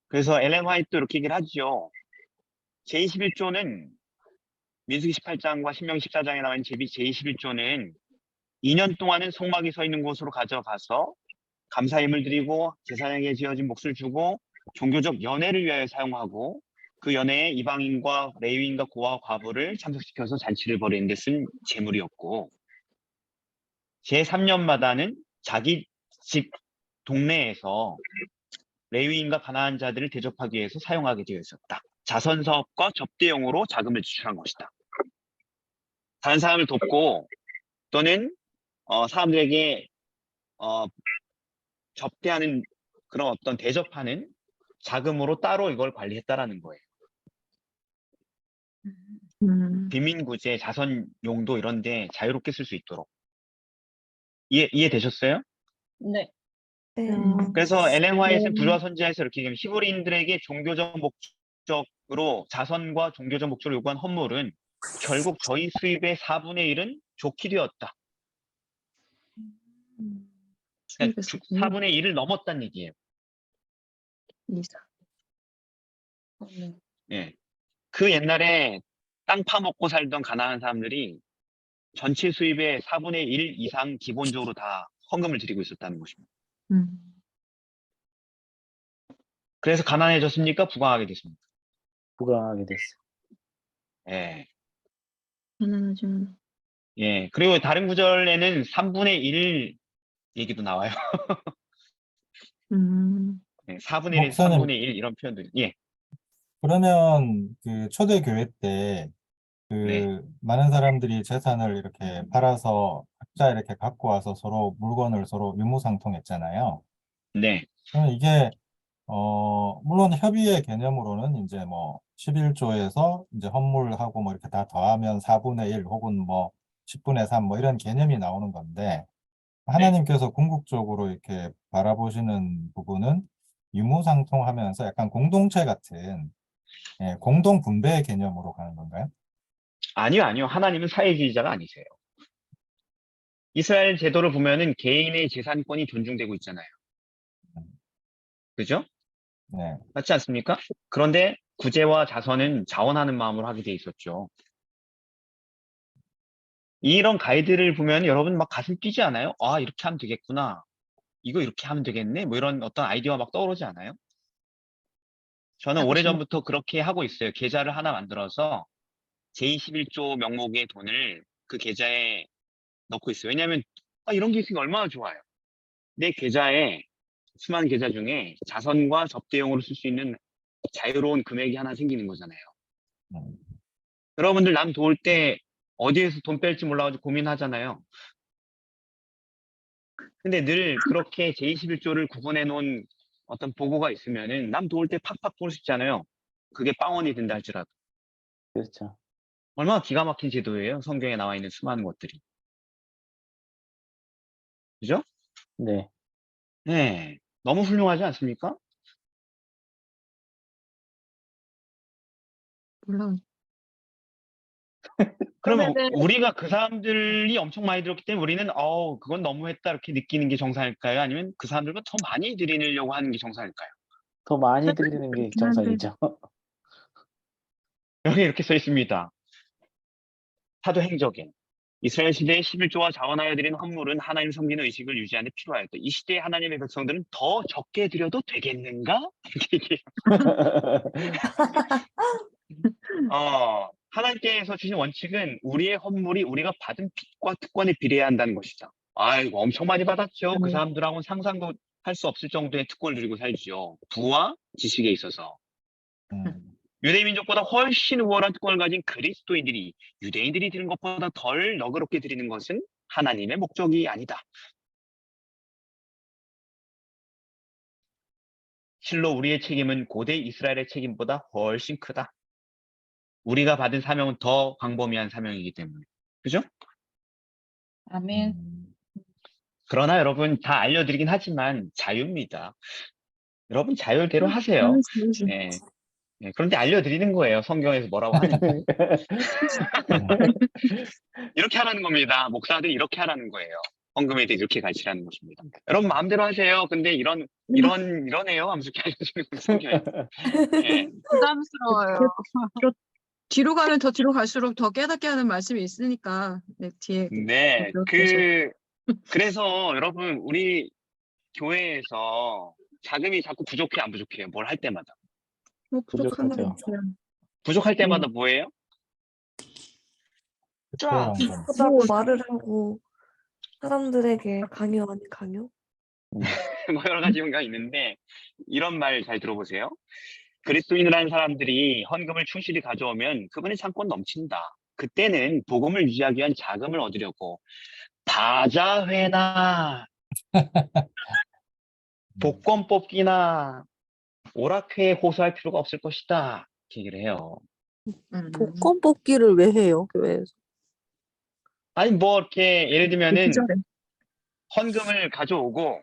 그래서 엘렌 화이트도 이렇게 얘기를 하죠. 제21조는 민수기 18장과 신명기 14장에 나와 있는 제21조는 2년 동안은 성막이 서 있는 곳으로 가져가서 감사임을 드리고 제사장에게 지어진 몫을 주고 종교적 연회를 위하여 사용하고 그 연회에 이방인과 레위인과 고아 과부를 참석시켜서 잔치를 벌이는 데 쓴 재물이었고 제3년마다는 자기 집 동네에서 레위인과 가난한 자들을 대접하기 위해서 사용하게 되어 있었다. 자선 사업과 접대용으로 자금을 지출한 것이다. 다른 사람을 돕고 또는 사람들에게 접대하는 그런 어떤 대접하는 자금으로 따로 이걸 관리했다라는 거예요. 빈민구제, 자선 용도 이런 데 자유롭게 쓸 수 있도록. 이해되셨어요? 네. 네. 그래서 엘렌 화이트는 네. 부조화 선지자에서 이렇게 얘기하면 히브리인들에게 종교적 목적으로 자선과 종교적 목적을 요구한 헌물은 결국 저희 수입의 4분의 1은 좋게 되었다. 그러니까 수입에서 4분의 1을 넘었다는 얘기예요. 이사. 예. 그 옛날에 땅 파먹고 살던 가난한 사람들이 전체 수입의 4분의 1 이상 기본적으로 다 헌금을 드리고 있었다는 것입니다. 그래서 가난해졌습니까? 부강하게 됐습니까? 부강하게 됐어. 예. 가난하죠. 예. 그리고 다른 구절에는 3분의 1 얘기도 나와요. 예, 4분의 1에서 목사님, 3분의 1 이런 표현들이. 예. 그러면 그 초대교회 때 네. 그 많은 사람들이 재산을 이렇게 팔아서 각자 이렇게 갖고 와서 서로 물건을 서로 유무상통했잖아요. 네. 그러면 이게 물론 협의의 개념으로는 이제 뭐 11조에서 이제 헌물하고 뭐 이렇게 다 더하면 4분의 1 혹은 뭐 10분의 3 뭐 이런 개념이 나오는 건데 하나님께서 궁극적으로 이렇게 바라보시는 부분은 유무상통하면서 약간 공동체 같은 공동 분배의 개념으로 가는 건가요? 아니요. 하나님은 사회주의자가 아니세요. 이스라엘 제도를 보면은 개인의 재산권이 존중되고 있잖아요. 그죠? 네. 맞지 않습니까? 그런데 구제와 자선은 자원하는 마음으로 하게 돼 있었죠. 이런 가이드를 보면 여러분 막 가슴 뛰지 않아요? 아, 이렇게 하면 되겠구나. 이거 이렇게 하면 되겠네. 뭐 이런 어떤 아이디어가 막 떠오르지 않아요? 저는 오래전부터 그렇게 하고 있어요. 계좌를 하나 만들어서 제21조 명목의 돈을 그 계좌에 넣고 있어요. 왜냐하면 이런 게 있으니까 얼마나 좋아요. 내 계좌에 수많은 계좌 중에 자선과 접대용으로 쓸 수 있는 자유로운 금액이 하나 생기는 거잖아요. 음. 여러분들 남 도울 때 어디에서 돈 뺄지 몰라가지고 고민하잖아요. 근데 늘 그렇게 제21조를 구분해 놓은 어떤 보고가 있으면은 남 도울 때 팍팍 볼 수 있잖아요. 그게 빵원이 된다 할지라도. 그렇죠. 얼마나 기가 막힌 제도예요. 성경에 나와 있는 수많은 것들이. 그죠? 네. 네. 너무 훌륭하지 않습니까? 몰라. 그러면 그러면은 우리가 그 사람들이 엄청 많이 들었기 때문에 우리는 그건 너무했다 이렇게 느끼는 게 정상일까요? 아니면 그 사람들보다 더 많이 드리려고 하는 게 정상일까요? 더 많이 설득이 드리는 게 그렇긴 한데. 정상이죠. 여기 이렇게 써 있습니다. 사도행적에 이스라엘 시대에 11조와 자원하여 드린 헌물은 하나님 섬기는 의식을 유지하는 데 필요하였다. 이 시대에 하나님의 백성들은 더 적게 드려도 되겠는가? 이렇게 얘기해요. 하나님께서 주신 원칙은 우리의 헌물이 우리가 받은 빚과 특권에 비례해야 한다는 것이다. 아이고, 엄청 많이 받았죠. 그 사람들하고는 상상도 할 수 없을 정도의 특권을 누리고 살죠. 부와 지식에 있어서. 유대 민족보다 훨씬 우월한 특권을 가진 그리스도인들이 유대인들이 드리는 것보다 덜 너그럽게 드리는 것은 하나님의 목적이 아니다. 실로 우리의 책임은 고대 이스라엘의 책임보다 훨씬 크다. 우리가 받은 사명은 더 광범위한 사명이기 때문에. 그죠? 아멘. 그러나 여러분 다 알려드리긴 하지만 자유입니다. 여러분 자율대로 하세요. 네. 네, 그런데 알려드리는 거예요. 성경에서 뭐라고 하는지. 이렇게 하라는 겁니다. 목사들이 이렇게 하라는 거예요. 헌금에 대해 이렇게 가르치라는 것입니다. 여러분 마음대로 하세요. 근데 이러네요. 하면서 이렇게 알려주는 거예요. 성경에. 네. 부담스러워요. 뒤로 가면 더 뒤로 갈수록 더 깨닫게 하는 말씀이 있으니까 뒤에 네. 계속. 그래서 여러분 우리 교회에서 자금이 자꾸 부족해 안 부족해요? 뭘 할 때마다. 부족한 거 부족하죠. 있어요. 부족할 때마다 뭐예요? 쫙 특별한 건. 하자고 말을 하고 사람들에게 강요 아닌 강요? 뭐 여러 가지가 있는데 이런 말 잘 들어보세요. 그리스도인이라는 사람들이 헌금을 충실히 가져오면 그분의 창고는 넘친다. 그때는 복음을 유지하기 위한 자금을 얻으려고 다자회나 복권 뽑기나 오락회에 호소할 필요가 없을 것이다. 이렇게 얘기를 해요. 복권 뽑기를 왜 해요, 교회에서? 아니, 뭐, 이렇게, 예를 들면은, 기절해. 헌금을 가져오고,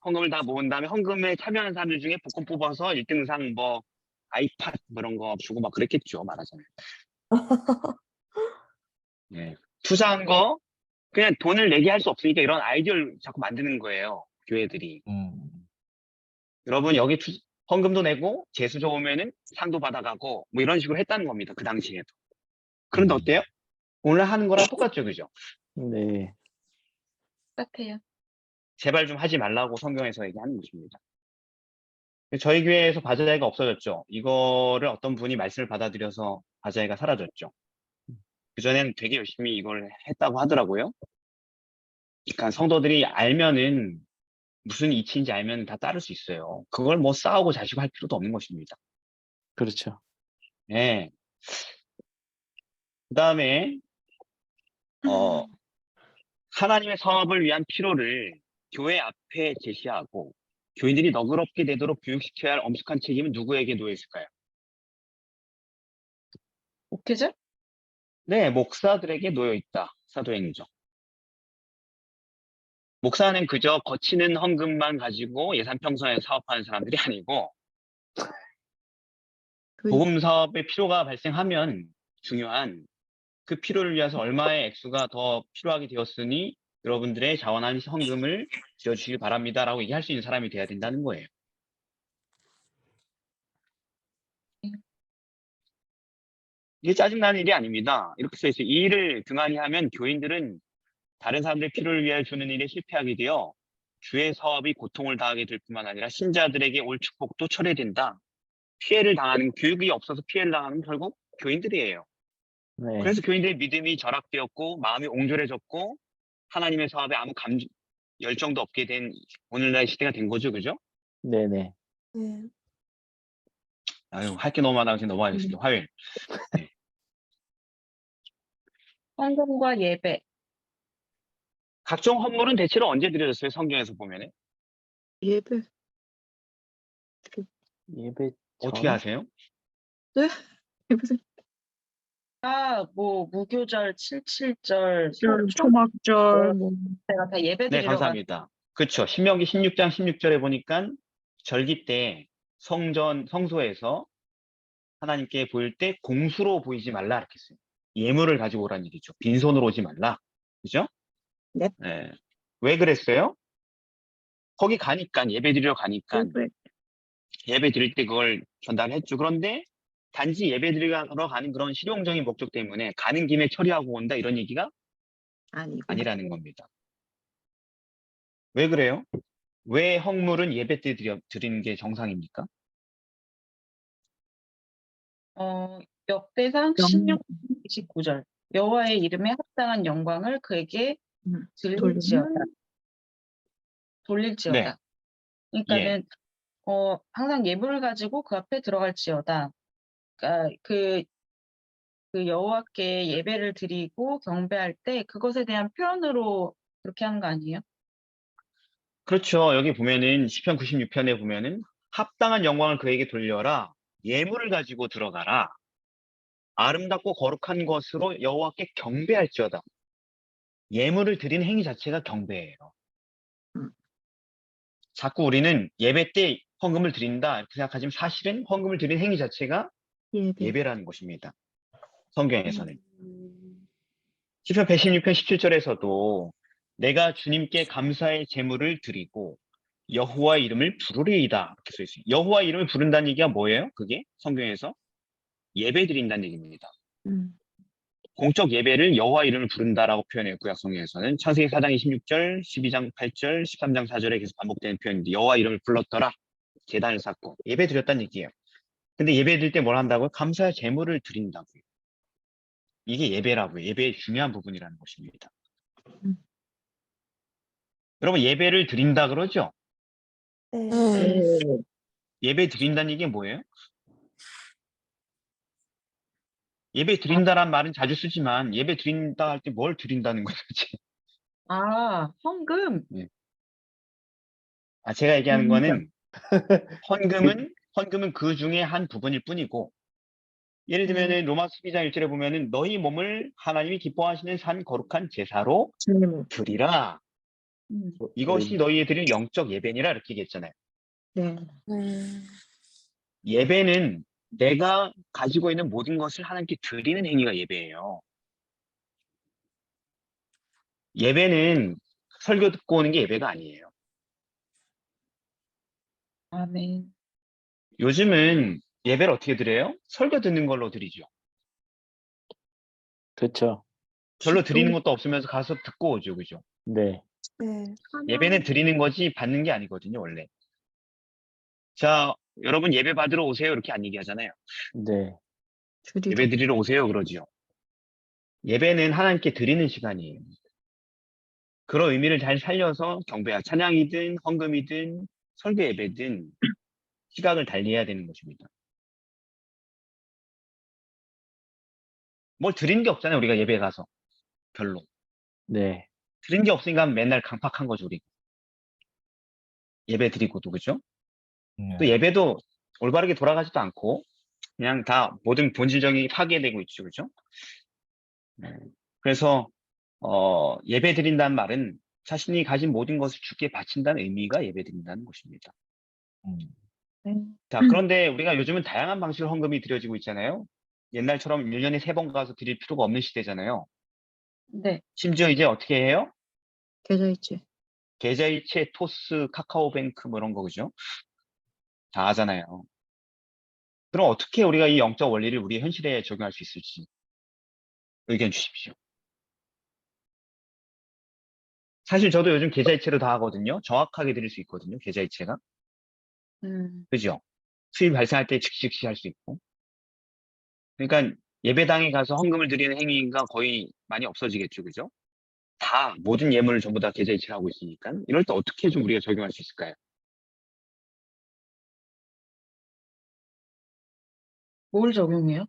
헌금을 다 모은 다음에 헌금에 참여한 사람들 중에 복권 뽑아서 1등상 뭐, 아이팟, 뭐 이런 거 주고 막 그랬겠죠, 말하자면. 예. 투자한 거, 그냥 돈을 내게 할 수 없으니까 이런 아이디어를 자꾸 만드는 거예요, 교회들이. 여러분, 여기 헌금도 내고, 재수 좋으면은 상도 받아가고, 뭐 이런 식으로 했다는 겁니다, 그 당시에도. 그런데 어때요? 오늘 하는 거랑 똑같죠, 그죠? 네. 똑같아요. 제발 좀 하지 말라고 성경에서 얘기하는 것입니다. 저희 교회에서 바자회가 없어졌죠. 이거를 어떤 분이 말씀을 받아들여서 바자회가 사라졌죠. 그전엔 되게 열심히 이걸 했다고 하더라고요. 그러니까 성도들이 알면은 무슨 이치인지 알면 다 따를 수 있어요. 그걸 뭐 싸우고 자시고 할 필요도 없는 것입니다. 그렇죠. 네. 그 다음에 하나님의 사업을 위한 필요를 교회 앞에 제시하고 교인들이 너그럽게 되도록 교육시켜야 할 엄숙한 책임은 누구에게 놓여 있을까요? 목회자? 네, 목사들에게 놓여 있다. 사도행전. 목사는 그저 거치는 헌금만 가지고 예산 편성에 사업하는 사람들이 아니고 복음 사업에 필요가 발생하면 중요한 그 필요를 위해서 얼마의 액수가 더 필요하게 되었으니 여러분들의 자원한 헌금을 지어주시길 바랍니다라고 얘기할 수 있는 사람이 돼야 된다는 거예요. 이게 짜증나는 일이 아닙니다. 이렇게 써 있어요. 이 일을 등한히 하면 교인들은 다른 사람들의 필요를 위해 주는 일에 실패하게 되어 주의 사업이 고통을 당하게 될 뿐만 아니라 신자들에게 올 축복도 철회된다. 피해를 당하는, 교육이 없어서 피해를 당하는 결국 교인들이에요. 네. 그래서 교인들의 믿음이 절약되었고 마음이 옹졸해졌고 하나님의 사업에 아무 열정도 없게 된 오늘날 시대가 된 거죠. 그죠? 네네. 네. 아유, 할 게 너무 많아서 넘어가겠습니다. 화요일. 네. 헌금과 예배. 각종 헌물은 대체로 언제 드려졌어요? 성경에서 보면은. 예배. 예배 어떻게 전에? 아세요? 네? 예배 뭐 무교절, 7.7절, 초막절 뭐 때가 다 예배 네, 드리러 가. 감사합니다. 그렇죠. 신명기 16장 16절에 보니까 절기 때 성소에서 하나님께 보일 때 공수로 보이지 말라 이렇게 써요. 예물을 가지고 오라는 얘기죠. 빈손으로 오지 말라. 그죠? 네. 네. 왜 그랬어요? 거기 가니까 예배 드리러 가니까 예배 드릴 때 그걸 전달했죠. 그런데 단지 예배 드리러 가는 그런 실용적인 목적 때문에 가는 김에 처리하고 온다 이런 얘기가 아니고. 아니라는 겁니다. 왜 그래요? 왜 헌물은 예배 때 드리는 게 정상입니까? 역대상 16장 29절. 여호와의 이름에 합당한 영광을 그에게 돌릴지어다. 네. 그러니까는 항상 예물을 가지고 그 앞에 들어갈지어다. 그러니까 그 여호와께 예배를 드리고 경배할 때 그것에 대한 표현으로 그렇게 하는 거 아니에요? 그렇죠. 여기 보면은 시편 96편에 보면은 합당한 영광을 그에게 돌려라. 예물을 가지고 들어가라. 아름답고 거룩한 것으로 여호와께 경배할지어다. 예물을 드리는 행위 자체가 경배예요. 자꾸 우리는 예배 때 헌금을 드린다 이렇게 생각하지만 사실은 헌금을 드리는 행위 자체가 예배라는 것입니다. 성경에서는. 시편 116편 17절에서도 내가 주님께 감사의 제물을 드리고 여호와의 이름을 부르리이다 이렇게 써 있어요. 여호와의 이름을 부른다는 얘기가 뭐예요? 그게 성경에서 예배 드린다는 얘기입니다. 공적 예배를 여호와의 이름을 부른다라고 표현해요. 구약 성경에서는 창세기 4장 26절, 12장 8절, 13장 4절에 계속 반복되는 표현인데 여호와 이름을 불렀더라. 제단을 쌓고 예배 드렸다는 얘기예요. 근데 예배 드릴 때 뭘 한다고요? 감사의 제물을 드린다고요. 이게 예배라고요. 예배의 중요한 부분이라는 것입니다. 여러분 예배를 드린다 그러죠? 네. 예배 드린다는 얘기 뭐예요? 예배 드린다란 말은 자주 쓰지만 예배 드린다 할 때 뭘 드린다는 거지? 헌금. 제가 얘기하는 거는 헌금은 그 중에 한 부분일 뿐이고 예를 들면은 로마 12장 1절에 보면은 너희 몸을 하나님이 기뻐하시는 산 거룩한 제사로 드리라. 이것이 너희의 드릴 영적 예배니라 이렇게 얘기했잖아요. 네. 예배는 내가 가지고 있는 모든 것을 하나님께 드리는 행위가 예배예요. 예배는 설교 듣고 오는 게 예배가 아니에요. 아멘. 요즘은 예배를 어떻게 드려요? 설교 듣는 걸로 드리죠. 그렇죠. 별로 드리는 것도 없으면서 가서 듣고 오죠. 그죠? 네. 네. 예배는 드리는 거지 받는 게 아니거든요, 원래. 자, 여러분 예배 받으러 오세요. 이렇게 안 얘기하잖아요. 네. 예배 드리러 오세요. 그러지요. 예배는 하나님께 드리는 시간이에요. 그런 의미를 잘 살려서 경배야 찬양이든 헌금이든 설교 예배든 시각을 달리해야 되는 것입니다. 뭘 드린 게 없잖아요. 우리가 예배 가서. 별로. 네. 드린 게 없으니까 맨날 강팍한 거죠. 우리. 예배 드리고도. 그죠? 또 네. 예배도 올바르게 돌아가지도 않고 그냥 다 모든 본질적인 파괴되고 있죠. 그죠? 네. 그래서 예배 드린다는 말은 자신이 가진 모든 것을 주께 바친다는 의미가 예배 드린다는 것입니다. 음. 자, 그런데 우리가 요즘은 다양한 방식으로 헌금이 드려지고 있잖아요. 옛날처럼 1년에 3번 가서 드릴 필요가 없는 시대잖아요. 네. 심지어 이제 어떻게 해요? 계좌이체. 계좌이체, 토스, 카카오뱅크 뭐 이런 거 그죠? 다 하잖아요. 그럼 어떻게 우리가 이 영적 원리를 우리 현실에 적용할 수 있을지 의견 주십시오. 사실 저도 요즘 계좌이체로 다 하거든요. 정확하게 드릴 수 있거든요. 계좌이체가. 그죠? 수입 발생할 때 즉시 할 수 있고. 그러니까 예배당에 가서 헌금을 드리는 행위가 거의 많이 없어지겠죠. 그죠? 다 모든 예물을 전부 다 계좌이체를 하고 있으니까 이럴 때 어떻게 좀 우리가 적용할 수 있을까요? 뭘 적용해요?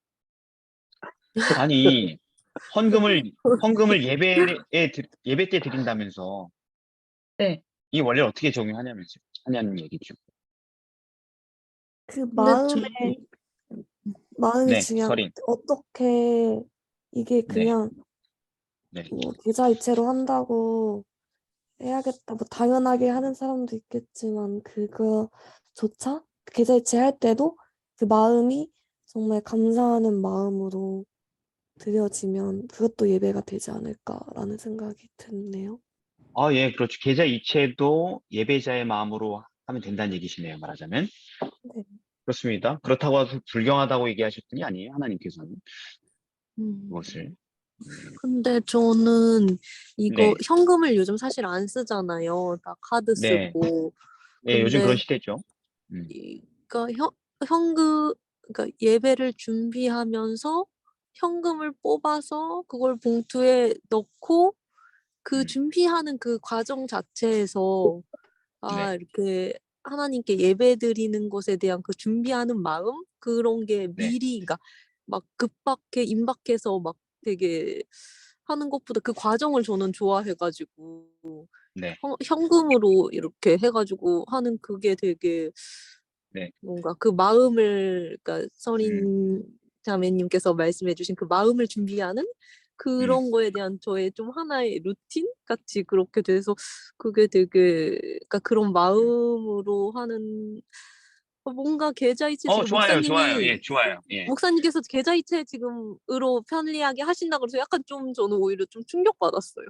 아니 헌금을 예배 때 드린다면서 네. 이 원리를 어떻게 적용하냐면서 하냐는 얘기죠. 그 근데 저, 마음이 네, 중요한 것 서린. 같아요. 어떻게 이게 네, 그냥 네, 뭐 계좌이체로 한다고 해야겠다. 뭐 당연하게 하는 사람도 있겠지만 그거조차 계좌이체 할 때도 그 마음이 정말 감사하는 마음으로 드려지면 그것도 예배가 되지 않을까라는 생각이 드네요. 예, 그렇죠. 계좌 이체도 예배자의 마음으로 하면 된다는 얘기시네요. 말하자면. 네. 그렇습니다. 그렇다고 해서 불경하다고 얘기하실 분이 아니에요. 하나님께서는 음, 그것을. 근데 저는 이거 네, 현금을 요즘 사실 안 쓰잖아요. 다 카드 네, 쓰고. 네, 요즘 그런 근데 시대죠. 그러니까 현금, 그러니까 예배를 준비하면서 현금을 뽑아서 그걸 봉투에 넣고 그 음, 준비하는 그 과정 자체에서 네, 이렇게 하나님께 예배드리는 것에 대한 그 준비하는 마음 그런 게 네, 미리 그러니까 막 급박해 임박해서 막 되게 하는 것보다 그 과정을 저는 좋아해가지고 네, 현금으로 이렇게 해가지고 하는 그게 되게 네, 뭔가 그 마음을 그러니까 음, 서린 자매님께서 말씀해주신 그 마음을 준비하는 음. 그런 거에 대한 저의 좀 하나의 루틴 같이 그렇게 돼서 그게 되게 그러니까 그런 마음으로 하는 뭔가 계좌이체 지금 좋아요, 좋아요. 예, 좋아요. 예. 목사님께서 계좌이체 지금으로 편리하게 하신다 그래서 약간 좀 저는 오히려 좀 충격받았어요.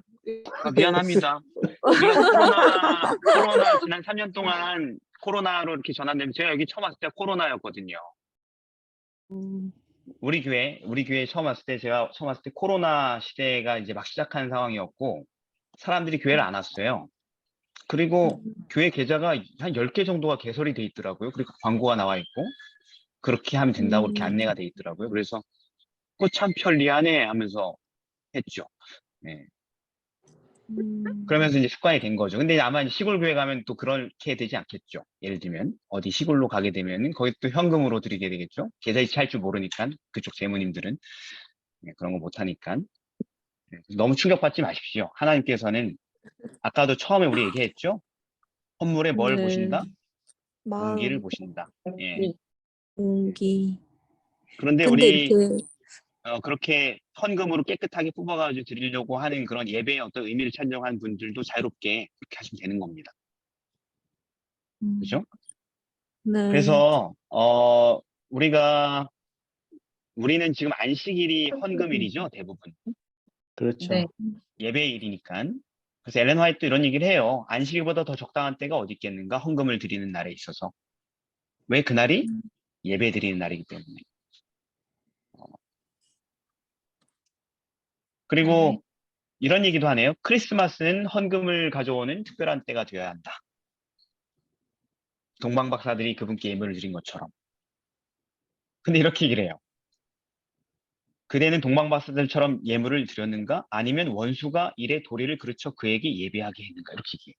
미안합니다. 우리가 코로나 지난 3년 동안 코로나로 이렇게 전환되면 제가 여기 처음 왔을 때 코로나였거든요. 음, 우리 교회 제가 처음 왔을 때 코로나 시대가 이제 막 시작하는 상황이었고, 사람들이 교회를 안 왔어요. 그리고 교회 계좌가 한 10개 정도가 개설이 돼 있더라고요. 그리고 광고가 나와 있고, 그렇게 하면 된다고 그렇게 안내가 돼 있더라고요. 그래서, 참 편리하네 하면서 했죠. 네. 그러면서 이제 습관이 된 거죠. 근데 아마 이제 시골 교회 가면 또 그렇게 되지 않겠죠. 예를 들면, 어디 시골로 가게 되면은, 거기 또 현금으로 드리게 되겠죠. 계좌이체 할 줄 모르니까, 그쪽 재무님들은. 네, 그런 거 못하니까. 네, 너무 충격받지 마십시오. 하나님께서는 아까도 처음에 우리 얘기했죠. 헌물에 뭘 네. 보신다? 마음. 온기를 보신다. 예. 온기. 그런데 근데 우리 이렇게 그렇게 헌금으로 깨끗하게 뽑아가지고 드리려고 하는 그런 예배의 어떤 의미를 찾으려고 분들도 자유롭게 그렇게 하시면 되는 겁니다. 그죠? 네. 그래서 우리는 지금 안식일이 헌금일이죠, 대부분. 그렇죠. 네. 예배일이니까. 그래서 엘렌 화이트도 이런 얘기를 해요. 안식일보다 더 적당한 때가 어디 있겠는가? 헌금을 드리는 날에 있어서. 왜 그날이 예배 드리는 날이기 때문에. 그리고 네. 이런 얘기도 하네요. 크리스마스는 헌금을 가져오는 특별한 때가 되어야 한다. 동방박사들이 그분께 예물을 드린 것처럼. 근데 이렇게 얘기를 해요. 그대는 동방박사들처럼 예물을 드렸는가? 아니면 원수가 일의 도리를 그르쳐 그에게 예배하게 했는가? 이렇게 얘기해요.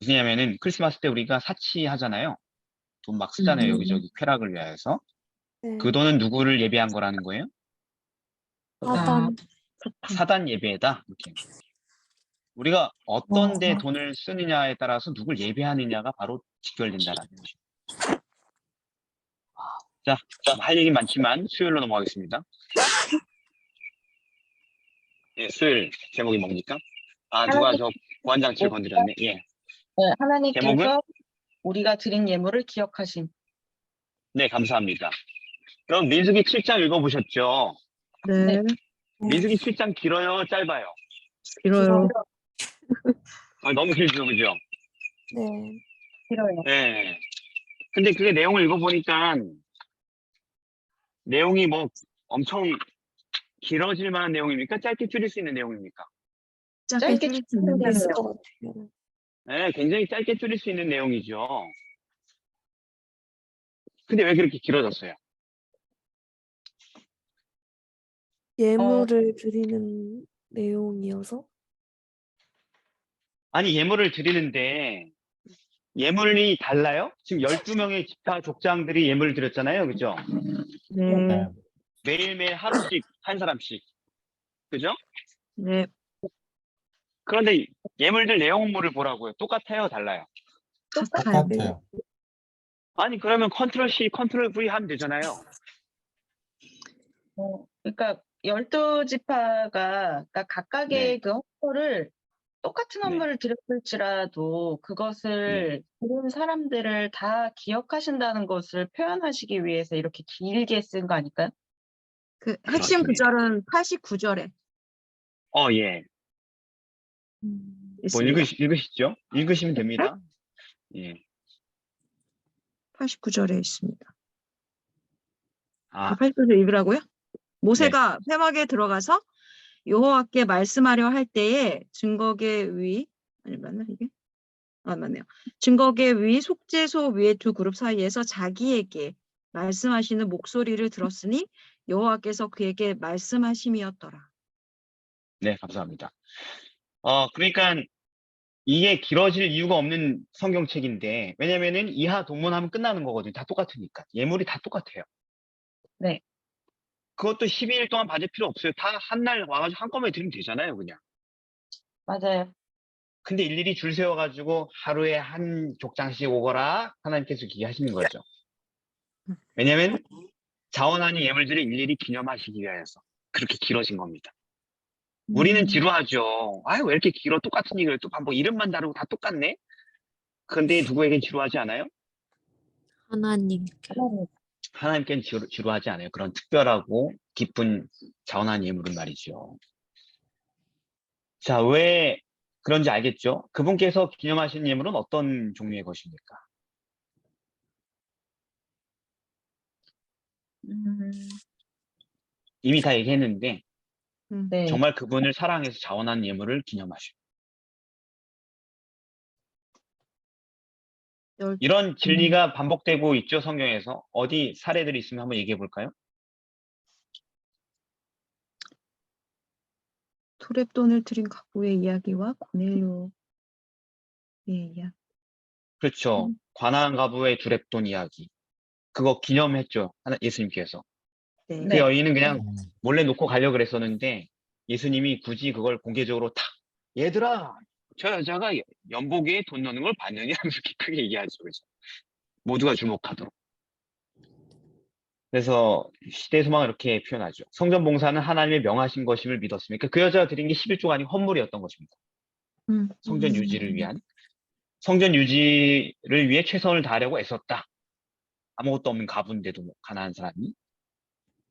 무슨 얘기냐면은 크리스마스 때 우리가 사치하잖아요. 돈 막 쓰잖아요. 여기저기 쾌락을 위하여서. 네. 그 돈은 누구를 예배한 거라는 거예요? 하단. 사단 예배다. 이렇게. 우리가 어떤 데 어. 돈을 쓰느냐에 따라서 누굴 예배하느냐가 바로 직결된다라는 거죠. 자, 할 얘기 많지만 수요일로 넘어가겠습니다. 예, 수요일 제목이 뭡니까? 누가 저 부안장치를 건드렸네. 예. 네, 하나님께서 제목은? 우리가 드린 예물을 기억하심. 네, 감사합니다. 그럼 민수기 7장 읽어보셨죠? 네. 민수기 7장 길어요? 짧아요? 길어요. 너무 길죠, 그죠? 네. 싫어요. 네. 근데 그게 내용을 읽어보니까 내용이 뭐 엄청 길어질 만한 내용입니까? 짧게 줄일 수 있는 내용입니까? 짧게 줄일 수 줄이면 있는데. 있을 것 같아요. 네, 굉장히 짧게 줄일 수 있는 내용이죠. 근데 왜 그렇게 길어졌어요? 예물을 드리는 내용이어서? 아니, 예물을 드리는데 예물이 달라요? 지금 12명의 지파 족장들이 예물을 드렸잖아요. 그죠? 네. 네. 매일매일 하루씩 한 사람씩. 그죠? 네. 그런데 예물들 내용물을 보라고요. 똑같아요? 달라요? 같아요. 똑같아요. 아니, 그러면 컨트롤 C, 컨트롤 V 하면 되잖아요. 그러니까 12지파가 그러니까 각각의 네. 그 헌물을 똑같은 네. 헌물을 드렸을지라도 그것을 드린 사람들을 다 기억하신다는 것을 표현하시기 위해서 이렇게 길게 쓴 거 아닐까요? 그 핵심 그렇습니다. 구절은 89절에 예. 뭐 있습니다. 읽으시죠? 읽으시면 됩니다. 예. 89절에 있습니다. 아, 89절 읽으라고요? 모세가 회막에 들어가서 여호와께 말씀하려 할 때에 증거계 위 아니 맞나 이게? 맞네요. 증거계 위 속죄소 위의 두 그룹 사이에서 자기에게 말씀하시는 목소리를 들었으니 여호와께서 그에게 말씀하심이었더라. 네, 감사합니다. 그러니까 이게 길어질 이유가 없는 성경책인데, 왜냐면은 이하 동문하면 끝나는 거거든요. 다 똑같으니까. 예물이 다 똑같아요. 네. 그것도 12일 동안 봐줄 필요 없어요. 다 한 날 와가지고 한꺼번에 드리면 되잖아요, 그냥. 맞아요. 근데 일일이 줄 세워가지고 하루에 한 족장씩 오거라 하나님께서 기하시는 거죠. 왜냐면 자원하는 예물들을 일일이 기념하시기 위해서 그렇게 길어진 겁니다. 우리는 지루하죠. 왜 이렇게 길어? 똑같은 얘기를 또 반복. 이름만 다르고 다 똑같네? 근데 누구에겐 지루하지 않아요? 하나님. 하나님께는 지루하지 않아요. 그런 특별하고 기쁜 자원한 예물은 말이죠. 자, 왜 그런지 알겠죠? 그분께서 기념하신 예물은 어떤 종류의 것입니까? 이미 다 얘기했는데 네. 정말 그분을 사랑해서 자원한 예물을 기념하시고 이런 진리가 반복되고 있죠, 성경에서. 어디 사례들이 있으면 한번 얘기해 볼까요? 투렙돈을 드린 가구의 이야기와 고넬료의 이야기. 그렇죠. 관아한 가부의 두렙돈 이야기. 그거 기념했죠, 예수님께서. 네. 그 여인은 그냥 음. 몰래 놓고 가려고 그랬었는데 예수님이 굳이 그걸 공개적으로 탁, 얘들아, 저 여자가 연복에 돈 넣는 걸 봤느냐 하면서 이렇게 크게 얘기하죠. 그죠? 모두가 주목하도록. 그래서 시대의 소망을 이렇게 표현하죠. 성전 봉사는 하나님의 명하신 것임을 믿었으며, 그 여자가 드린 게 11조가 아니고 헌물이었던 것입니다. 성전 유지를 위한. 성전 유지를 위해 최선을 다하려고 애썼다. 아무것도 없는 가부인데도 가난한 사람이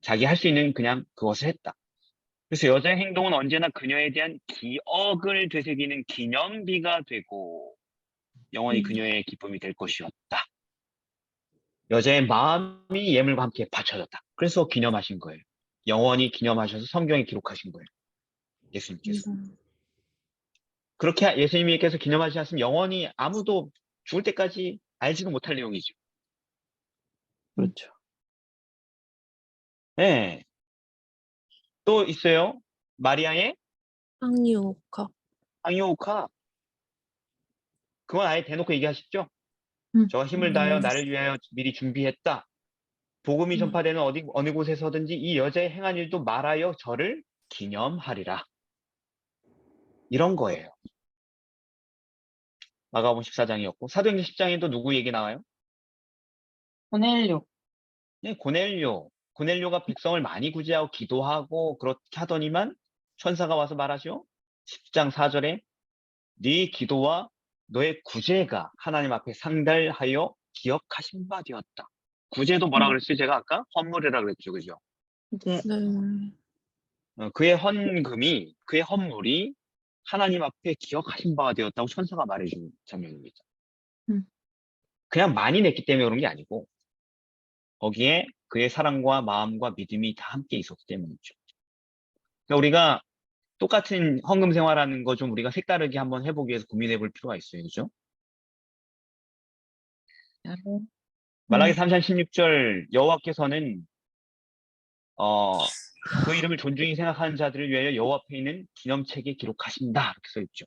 자기 할 수 있는 그냥 그것을 했다. 그래서 여자의 행동은 언제나 그녀에 대한 기억을 되새기는 기념비가 되고 영원히 그녀의 기쁨이 될 것이었다. 여자의 마음이 예물과 함께 바쳐졌다. 그래서 기념하신 거예요. 영원히 기념하셔서 성경에 기록하신 거예요. 예수님께서. 그렇게 예수님께서 기념하지 않으면 영원히 아무도 죽을 때까지 알지도 못할 내용이죠. 그렇죠. 네. 또 있어요. 마리아의 상유옥합. 상요옥화. 그건 아예 대놓고 얘기하시죠. 저가 힘을 다하여 나를 위하여 미리 준비했다. 복음이 전파되는 어느 곳에서든지 이 여자의 행한 일도 말하여 저를 기념하리라. 이런 거예요. 마가복음 14장이었고 사도행전 10장에도 누구 얘기 나와요? 고넬료. 네, 고넬료. 고넬료가 백성을 많이 구제하고 기도하고 그렇게 하더니만 천사가 와서 말하죠. 10장 4절에 네 기도와 너의 구제가 하나님 앞에 상달하여 기억하신 바 되었다. 구제도 뭐라 그랬어요? 제가 아까 헌물이라 그랬죠. 그죠? 네. 그의 헌금이, 그의 헌물이 하나님 앞에 기억하신 바가 되었다고 천사가 말해준 장면입니다. 그냥 많이 냈기 때문에 그런 게 아니고 거기에 그의 사랑과 마음과 믿음이 다 함께 있었기 때문이죠. 그러니까 우리가 똑같은 헌금 생활하는 거 좀 우리가 색다르게 한번 해보기 위해서 고민해 볼 필요가 있어요. 그죠? 말라기 3장 16절 여호와께서는 그 이름을 존중히 생각하는 자들을 위하여 여호와 앞에 있는 기념책에 기록하신다. 이렇게 써있죠.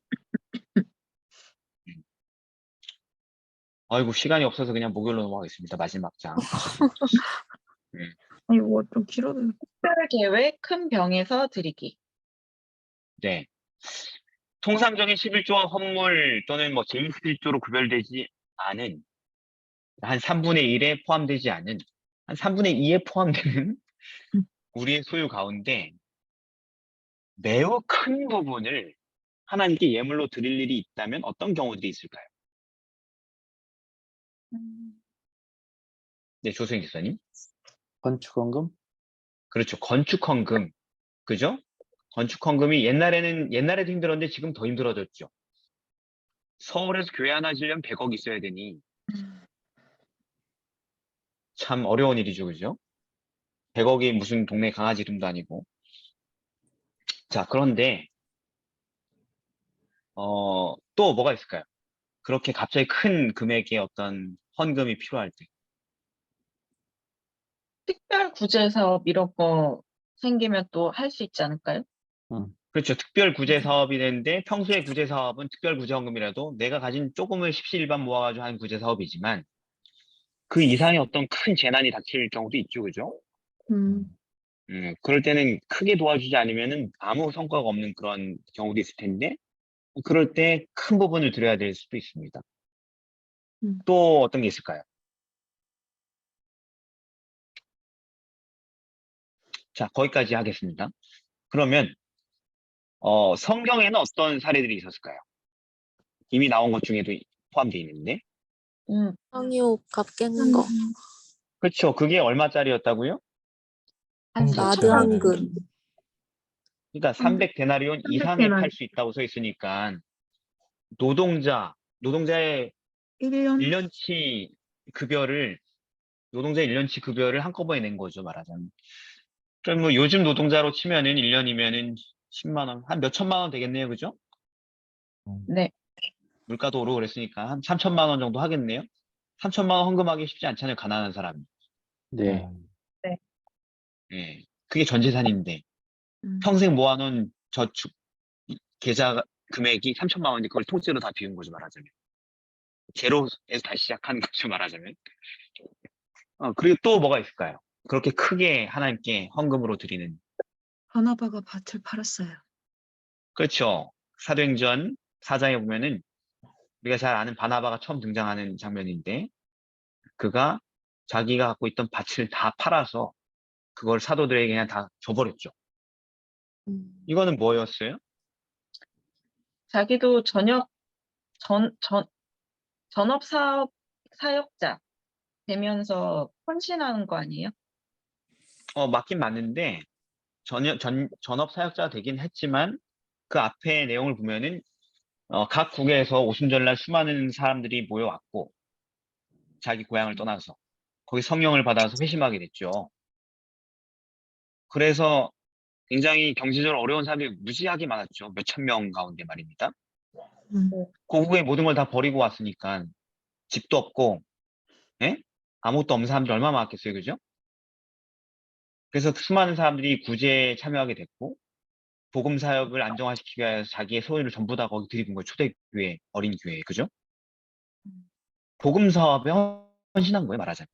아이고 시간이 없어서 그냥 목요일로 넘어가겠습니다. 마지막 장. 이거 좀 길어도. 특별 계획 큰 병에서 드리기. 네. 통상적인 11조와 헌물 또는 뭐 제21조로 구별되지 않은 한 3분의 1에 포함되지 않은 한 3분의 2에 포함되는 우리의 소유 가운데 매우 큰 부분을 하나님께 예물로 드릴 일이 있다면 어떤 경우들이 있을까요? 네, 조수인 기사님. 건축헌금? 그렇죠. 건축헌금. 그죠? 건축헌금이 옛날에도 힘들었는데 지금 더 힘들어졌죠. 서울에서 교회 하나 지으려면 100억 있어야 되니 참 어려운 일이죠. 그죠? 100억이 무슨 동네 강아지 이름도 아니고. 자, 그런데 또 뭐가 있을까요? 그렇게 갑자기 큰 금액의 어떤 헌금이 필요할 때. 특별 구제 사업 이런 거 생기면 또 할 수 있지 않을까요? 그렇죠. 특별 구제 사업이 되는데 평소에 구제 사업은 특별 구제 헌금이라도 내가 가진 조금을 십시일반 모아가지고 하는 구제 사업이지만 그 이상의 어떤 큰 재난이 닥칠 경우도 있죠. 그죠? 그럴 때는 크게 도와주지 않으면은 아무 성과가 없는 그런 경우도 있을 텐데 그럴 때 큰 부분을 드려야 될 수도 있습니다. 또 어떤 게 있을까요? 자, 거기까지 하겠습니다. 그러면 성경에는 어떤 사례들이 있었을까요? 이미 나온 것 중에도 포함되어 있는데. 상유옥합 깬 거. 그렇죠. 그게 얼마짜리였다고요? 나드 한근. 그러니까 300데나리온 이상에 팔 수 있다고 써 있으니까 노동자의 1년치 급여를 한꺼번에 낸 거죠, 말하자면. 그럼 뭐 요즘 노동자로 치면은 1년이면은 10만 원, 한 몇 천만 원 되겠네요. 그죠? 네. 물가도 오르고 그랬으니까 한 3천만 원 정도 하겠네요. 3천만 원 헌금하기 쉽지 않잖아요, 가난한 사람이. 네. 예. 그게 전 재산인데 평생 모아놓은 저축 계좌 금액이 3천만 원인데 그걸 통째로 다 비운 거죠, 말하자면. 제로에서 다시 시작하는 거죠, 말하자면. 그리고 또 뭐가 있을까요? 그렇게 크게 하나님께 헌금으로 드리는. 바나바가 밭을 팔았어요. 그렇죠. 사도행전 4장에 보면은 우리가 잘 아는 바나바가 처음 등장하는 장면인데 그가 자기가 갖고 있던 밭을 다 팔아서 그걸 사도들에게 그냥 다 줘버렸죠. 이거는 뭐였어요? 자기도 전업 사역자 되면서 헌신하는 거 아니에요? 맞긴 맞는데 전업 사역자가 되긴 했지만 그 앞에 내용을 보면은 각 국에서 오순절날 수많은 사람들이 모여왔고 자기 고향을 떠나서 거기 성령을 받아서 회심하게 됐죠. 그래서 굉장히 경제적으로 어려운 사람들이 무지하게 많았죠. 몇천 명 가운데 말입니다. 고국에 모든 걸 다 버리고 왔으니까 집도 없고, 예? 아무것도 없는 사람들이 얼마나 많았겠어요, 그죠? 그래서 수많은 사람들이 구제에 참여하게 됐고, 복음 사역을 안정화시키기 위해서 자기의 소유를 전부 다 거기 들이둔 거예요. 초대교회, 어린 교회, 그죠? 복음 사업에 헌신한 거예요, 말하자면.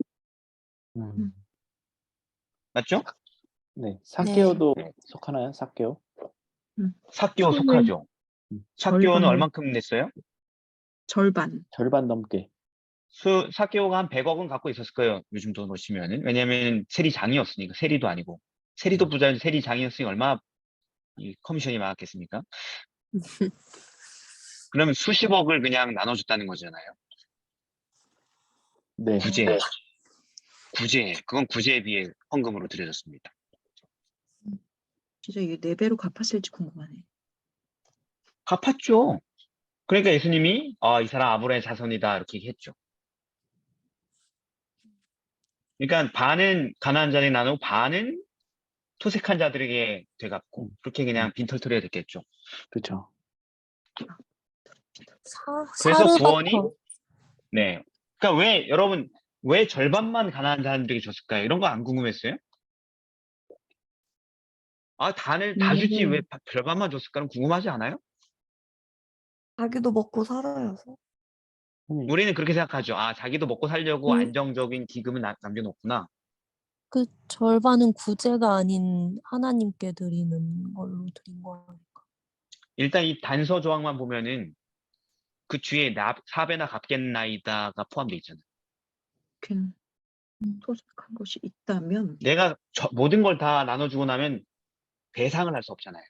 맞죠? 네. 삭개오도 네. 속하나요? 삭개오? 삭개오 소유의 속하죠. 삭개오는 절반, 얼만큼 냈어요? 절반. 절반 넘게. 삭개오가 한 100억은 갖고 있었을 거예요. 요즘 돈으로 치면은. 왜냐면 세리장이었으니까. 세리도 아니고. 세리도 부자인데 세리장이었으니 얼마나 이 커미션이 많았겠습니까? 그러면 수십억을 그냥 나눠줬다는 거잖아요. 네. 구제. 그건 구제에 비해 헌금으로 드려졌습니다. 진짜 이게 4배로 갚았을지 궁금하네. 갚았죠. 그러니까 예수님이 이 사람 아브라함의 자손이다 이렇게 얘기했죠. 그러니까 반은 가난한 자에게 나누고 반은 토색한 자들에게 되갚고 그렇게 그냥 빈털터리가 됐겠죠. 그렇죠. 그래서 사르바터. 구원이 네. 그러니까 여러분 왜 절반만 가난한 사람들에게 줬을까요? 이런 거 안 궁금했어요? 다 주지 왜 절반만 줬을까는 궁금하지 않아요? 자기도 먹고 살아야죠. 우리는 그렇게 생각하죠. 자기도 먹고 살려고 음. 안정적인 기금을 남겨놓구나. 그 절반은 구제가 아닌 하나님께 드리는 걸로 드린 거예요. 일단 이 단서 조항만 보면은 그 뒤에 사배나 갚겠나이다가 포함되어 있잖아요. 토색한 것이 있다면 내가 모든 걸 다 나눠주고 나면 배상을 할 수 없잖아요.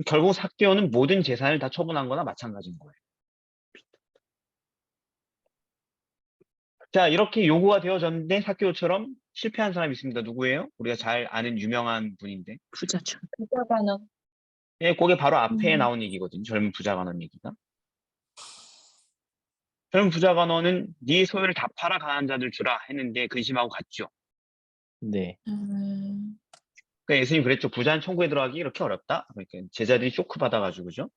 결국 삭개오는 모든 재산을 다 처분한 거나 마찬가지인 거예요. 자, 이렇게 요구가 되어졌는데 삭개오처럼 실패한 사람이 있습니다. 누구예요? 우리가 잘 아는 유명한 분인데. 부자죠. 부자가는 예, 그게 바로 앞에 나온 얘기거든요. 젊은 부자가 넣은 얘기가. 젊은 부자가 너는 네 소유를 다 팔아 가난한 자들 주라 했는데 근심하고 갔죠. 네. 그러니까 예수님 그랬죠. 부자는 천국에 들어가기 이렇게 어렵다. 그러니까 제자들이 쇼크 받아가지고 그죠?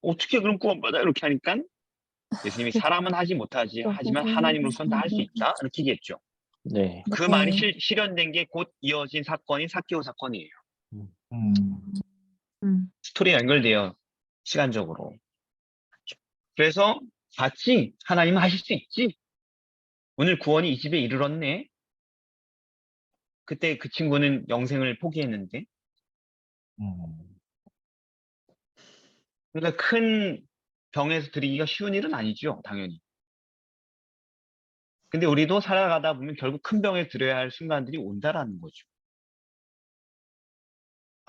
어떻게 그럼 구원받아? 이렇게 하니까 예수님이 사람은 하지 못하지 하지만 하나님으로서는 다 할 수 있다. 이렇게 얘기했죠. 네. 그 말이 실현된 게 곧 이어진 사건이 삭개오 사건이에요. 스토리가 연결돼요. 시간적으로. 그래서 봤지? 하나님은 하실 수 있지? 오늘 구원이 이 집에 이르렀네. 그때 그 친구는 영생을 포기했는데. 그러니까 큰 병에서 드리기가 쉬운 일은 아니죠. 당연히. 근데 우리도 살아가다 보면 결국 큰 병에 들어야 할 순간들이 온다라는 거죠.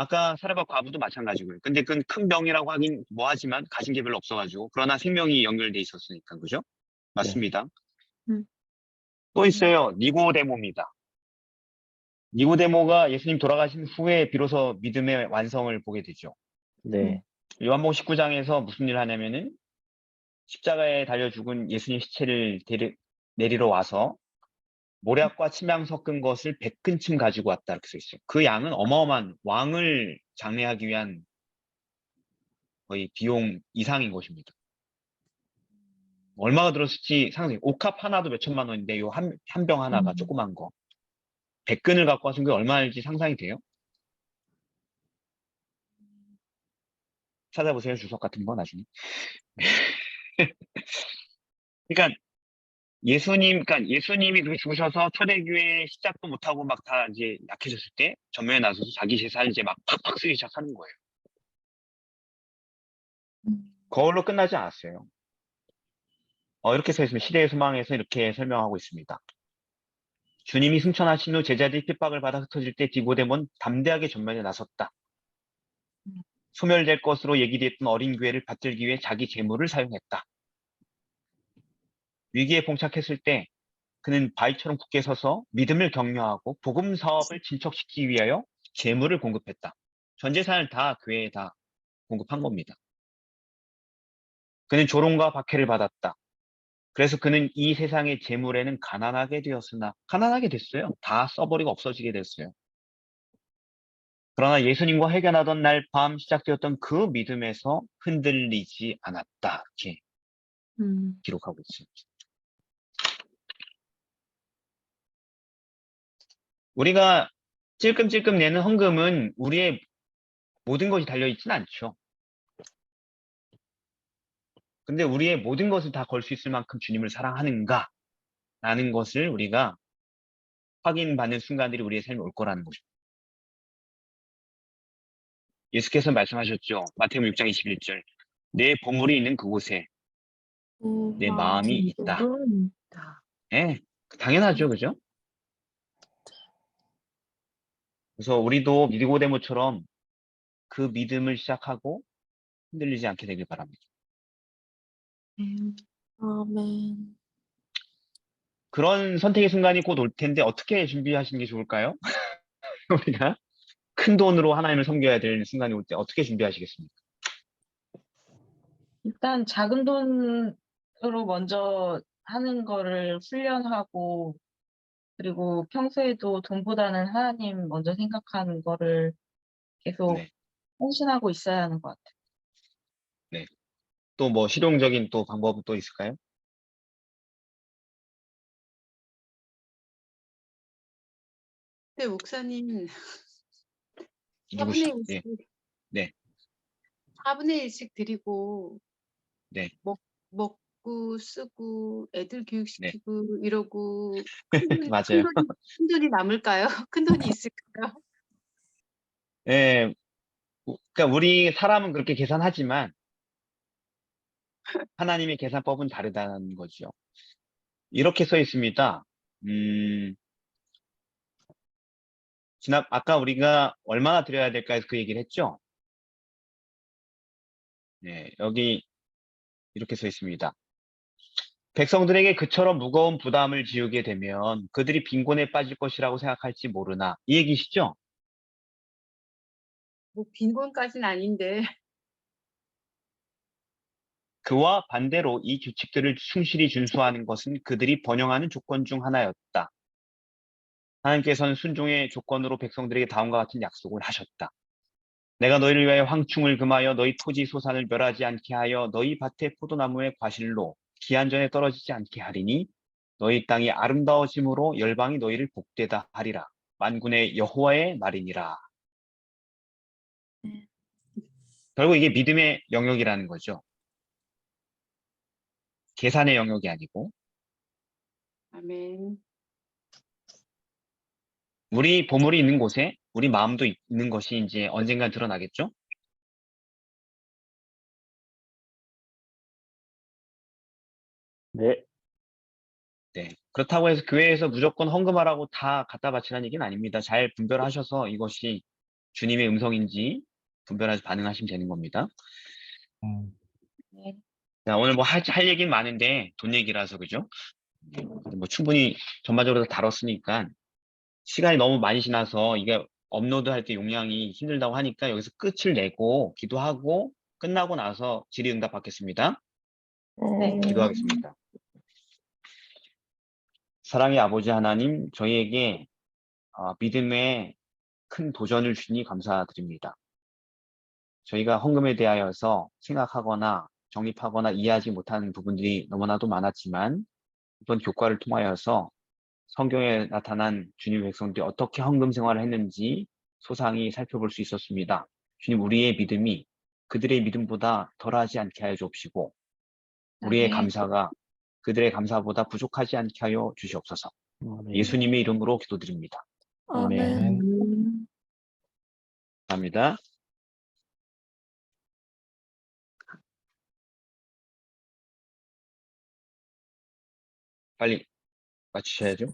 아까 사라바 과부도 마찬가지고요. 근데 그건 큰 병이라고 하긴 뭐하지만 가진 게 별로 없어가지고 그러나 생명이 연결돼 있었으니까 그죠? 맞습니다. 또 있어요. 니고데모입니다. 니고데모가 예수님 돌아가신 후에 비로소 믿음의 완성을 보게 되죠. 네. 요한복음 19장에서 무슨 일을 하냐면은 십자가에 달려 죽은 예수님 시체를 내리러 와서 모략과 침향 섞은 것을 100근쯤 가지고 왔다 이렇게 써 있어요. 그 양은 어마어마한 왕을 장례하기 위한 거의 비용 이상인 것입니다. 얼마가 들었을지 상상해. 옥합 하나도 몇 천만 원인데 요 한 병 하나가 조그만 거 100근을 갖고 와서 그게 얼마일지 상상이 돼요? 찾아보세요. 주석 같은 거 나중에. 그러니까 예수님이 그렇게 죽으셔서 초대교회 시작도 못하고 막 다 이제 약해졌을 때 전면에 나서서 자기 재산을 이제 막 팍팍 쓰기 시작하는 거예요. 그걸로 끝나지 않았어요. 이렇게 써 있으면 시대의 소망에서 이렇게 설명하고 있습니다. 주님이 승천하신 후 제자들이 핍박을 받아 흩어질 때 디고데몬 담대하게 전면에 나섰다. 소멸될 것으로 얘기됐던 어린 교회를 받들기 위해 자기 재물을 사용했다. 위기에 봉착했을 때 그는 바위처럼 굳게 서서 믿음을 격려하고 복음 사업을 진척시키기 위하여 재물을 공급했다. 전 재산을 다 교회에 다 공급한 겁니다. 그는 조롱과 박해를 받았다. 그래서 그는 이 세상의 재물에는 가난하게 되었으나 가난하게 됐어요. 다 써버리고 없어지게 됐어요. 그러나 예수님과 회견하던 날 밤 시작되었던 그 믿음에서 흔들리지 않았다. 이렇게 기록하고 있습니다. 우리가 찔끔찔끔 내는 헌금은 우리의 모든 것이 달려있진 않죠. 근데 우리의 모든 것을 다 걸 수 있을 만큼 주님을 사랑하는가? 라는 것을 우리가 확인받는 순간들이 우리의 삶에 올 거라는 거죠. 예수께서 말씀하셨죠. 마태복음 6장 21절. 내 보물이 있는 그곳에 내 마음이 있다. 예, 당연하죠. 그죠? 그래서 우리도 니고데모처럼 그 믿음을 시작하고 흔들리지 않게 되길 바랍니다. 아멘. 그런 선택의 순간이 곧 올 텐데 어떻게 준비하시는 게 좋을까요? 우리가 큰 돈으로 하나님을 섬겨야 될 순간이 올 때 어떻게 준비하시겠습니까? 일단 작은 돈으로 먼저 하는 거를 훈련하고, 그리고 평소에도 돈보다는 하나님 먼저 생각하는 거를 계속 네, 헌신하고 있어야 하는 것 같아요. 네. 또 뭐 실용적인 또 방법은 또 있을까요? 네, 목사님, 누구시? 4분의 예, 1씩, 네, 4분의 1씩 드리고, 네, 먹고 쓰고, 애들 네. 교육시키고, 이러고, 맞아요. 큰 돈이 남을까요? 큰 돈이 있을까요? 예, 그러니까 우리 사람은 그렇게 계산하지만 하나님의 계산법은 다르다는 거죠. 이렇게 써 있습니다. 아까 우리가 얼마나 드려야 될까 해서 그 얘기를 했죠? 네, 여기 이렇게 써 있습니다. 백성들에게 그처럼 무거운 부담을 지우게 되면 그들이 빈곤에 빠질 것이라고 생각할지 모르나. 이 얘기시죠? 뭐 빈곤까지는 아닌데, 그와 반대로 이 규칙들을 충실히 준수하는 것은 그들이 번영하는 조건 중 하나였다. 하나님께서는 순종의 조건으로 백성들에게 다음과 같은 약속을 하셨다. 내가 너희를 위하여 황충을 금하여 너희 토지 소산을 멸하지 않게 하여 너희 밭의 포도나무의 과실로 기한 전에 떨어지지 않게 하리니 너희 땅이 아름다워짐으로 열방이 너희를 복되다 하리라. 만군의 여호와의 말이니라. 결국 이게 믿음의 영역이라는 거죠. 계산의 영역이 아니고 아멘. 우리 보물이 있는 곳에 우리 마음도 있는 것이 이제 언젠간 드러나겠죠? 네. 네. 그렇다고 해서 교회에서 무조건 헌금하라고 다 갖다 바치라는 얘기는 아닙니다. 잘 분별하셔서 이것이 주님의 음성인지 분별해서 반응하시면 되는 겁니다. 음, 네. 자, 오늘 뭐 할 얘기는 많은데 돈 얘기라서 그죠? 뭐 충분히 전반적으로 다 다뤘으니까 시간이 너무 많이 지나서 이게 업로드할 때 용량이 힘들다고 하니까 여기서 끝을 내고 기도하고 끝나고 나서 질의응답 받겠습니다. 네. 기도하겠습니다. 사랑의 아버지 하나님, 저희에게 믿음의 큰 도전을 주니 감사드립니다. 저희가 헌금에 대하여서 생각하거나 정립하거나 이해하지 못하는 부분들이 너무나도 많았지만 이번 교과를 통하여서 성경에 나타난 주님 백성들이 어떻게 헌금 생활을 했는지 소상히 살펴볼 수 있었습니다. 주님, 우리의 믿음이 그들의 믿음보다 덜하지 않게 하여 주옵시고 우리의 아멘. 감사가 그들의 감사보다 부족하지 않게 하여 주시옵소서. 아멘. 예수님의 이름으로 기도드립니다. 아멘. 아멘. 감사합니다. 빨리 맞추셔야죠.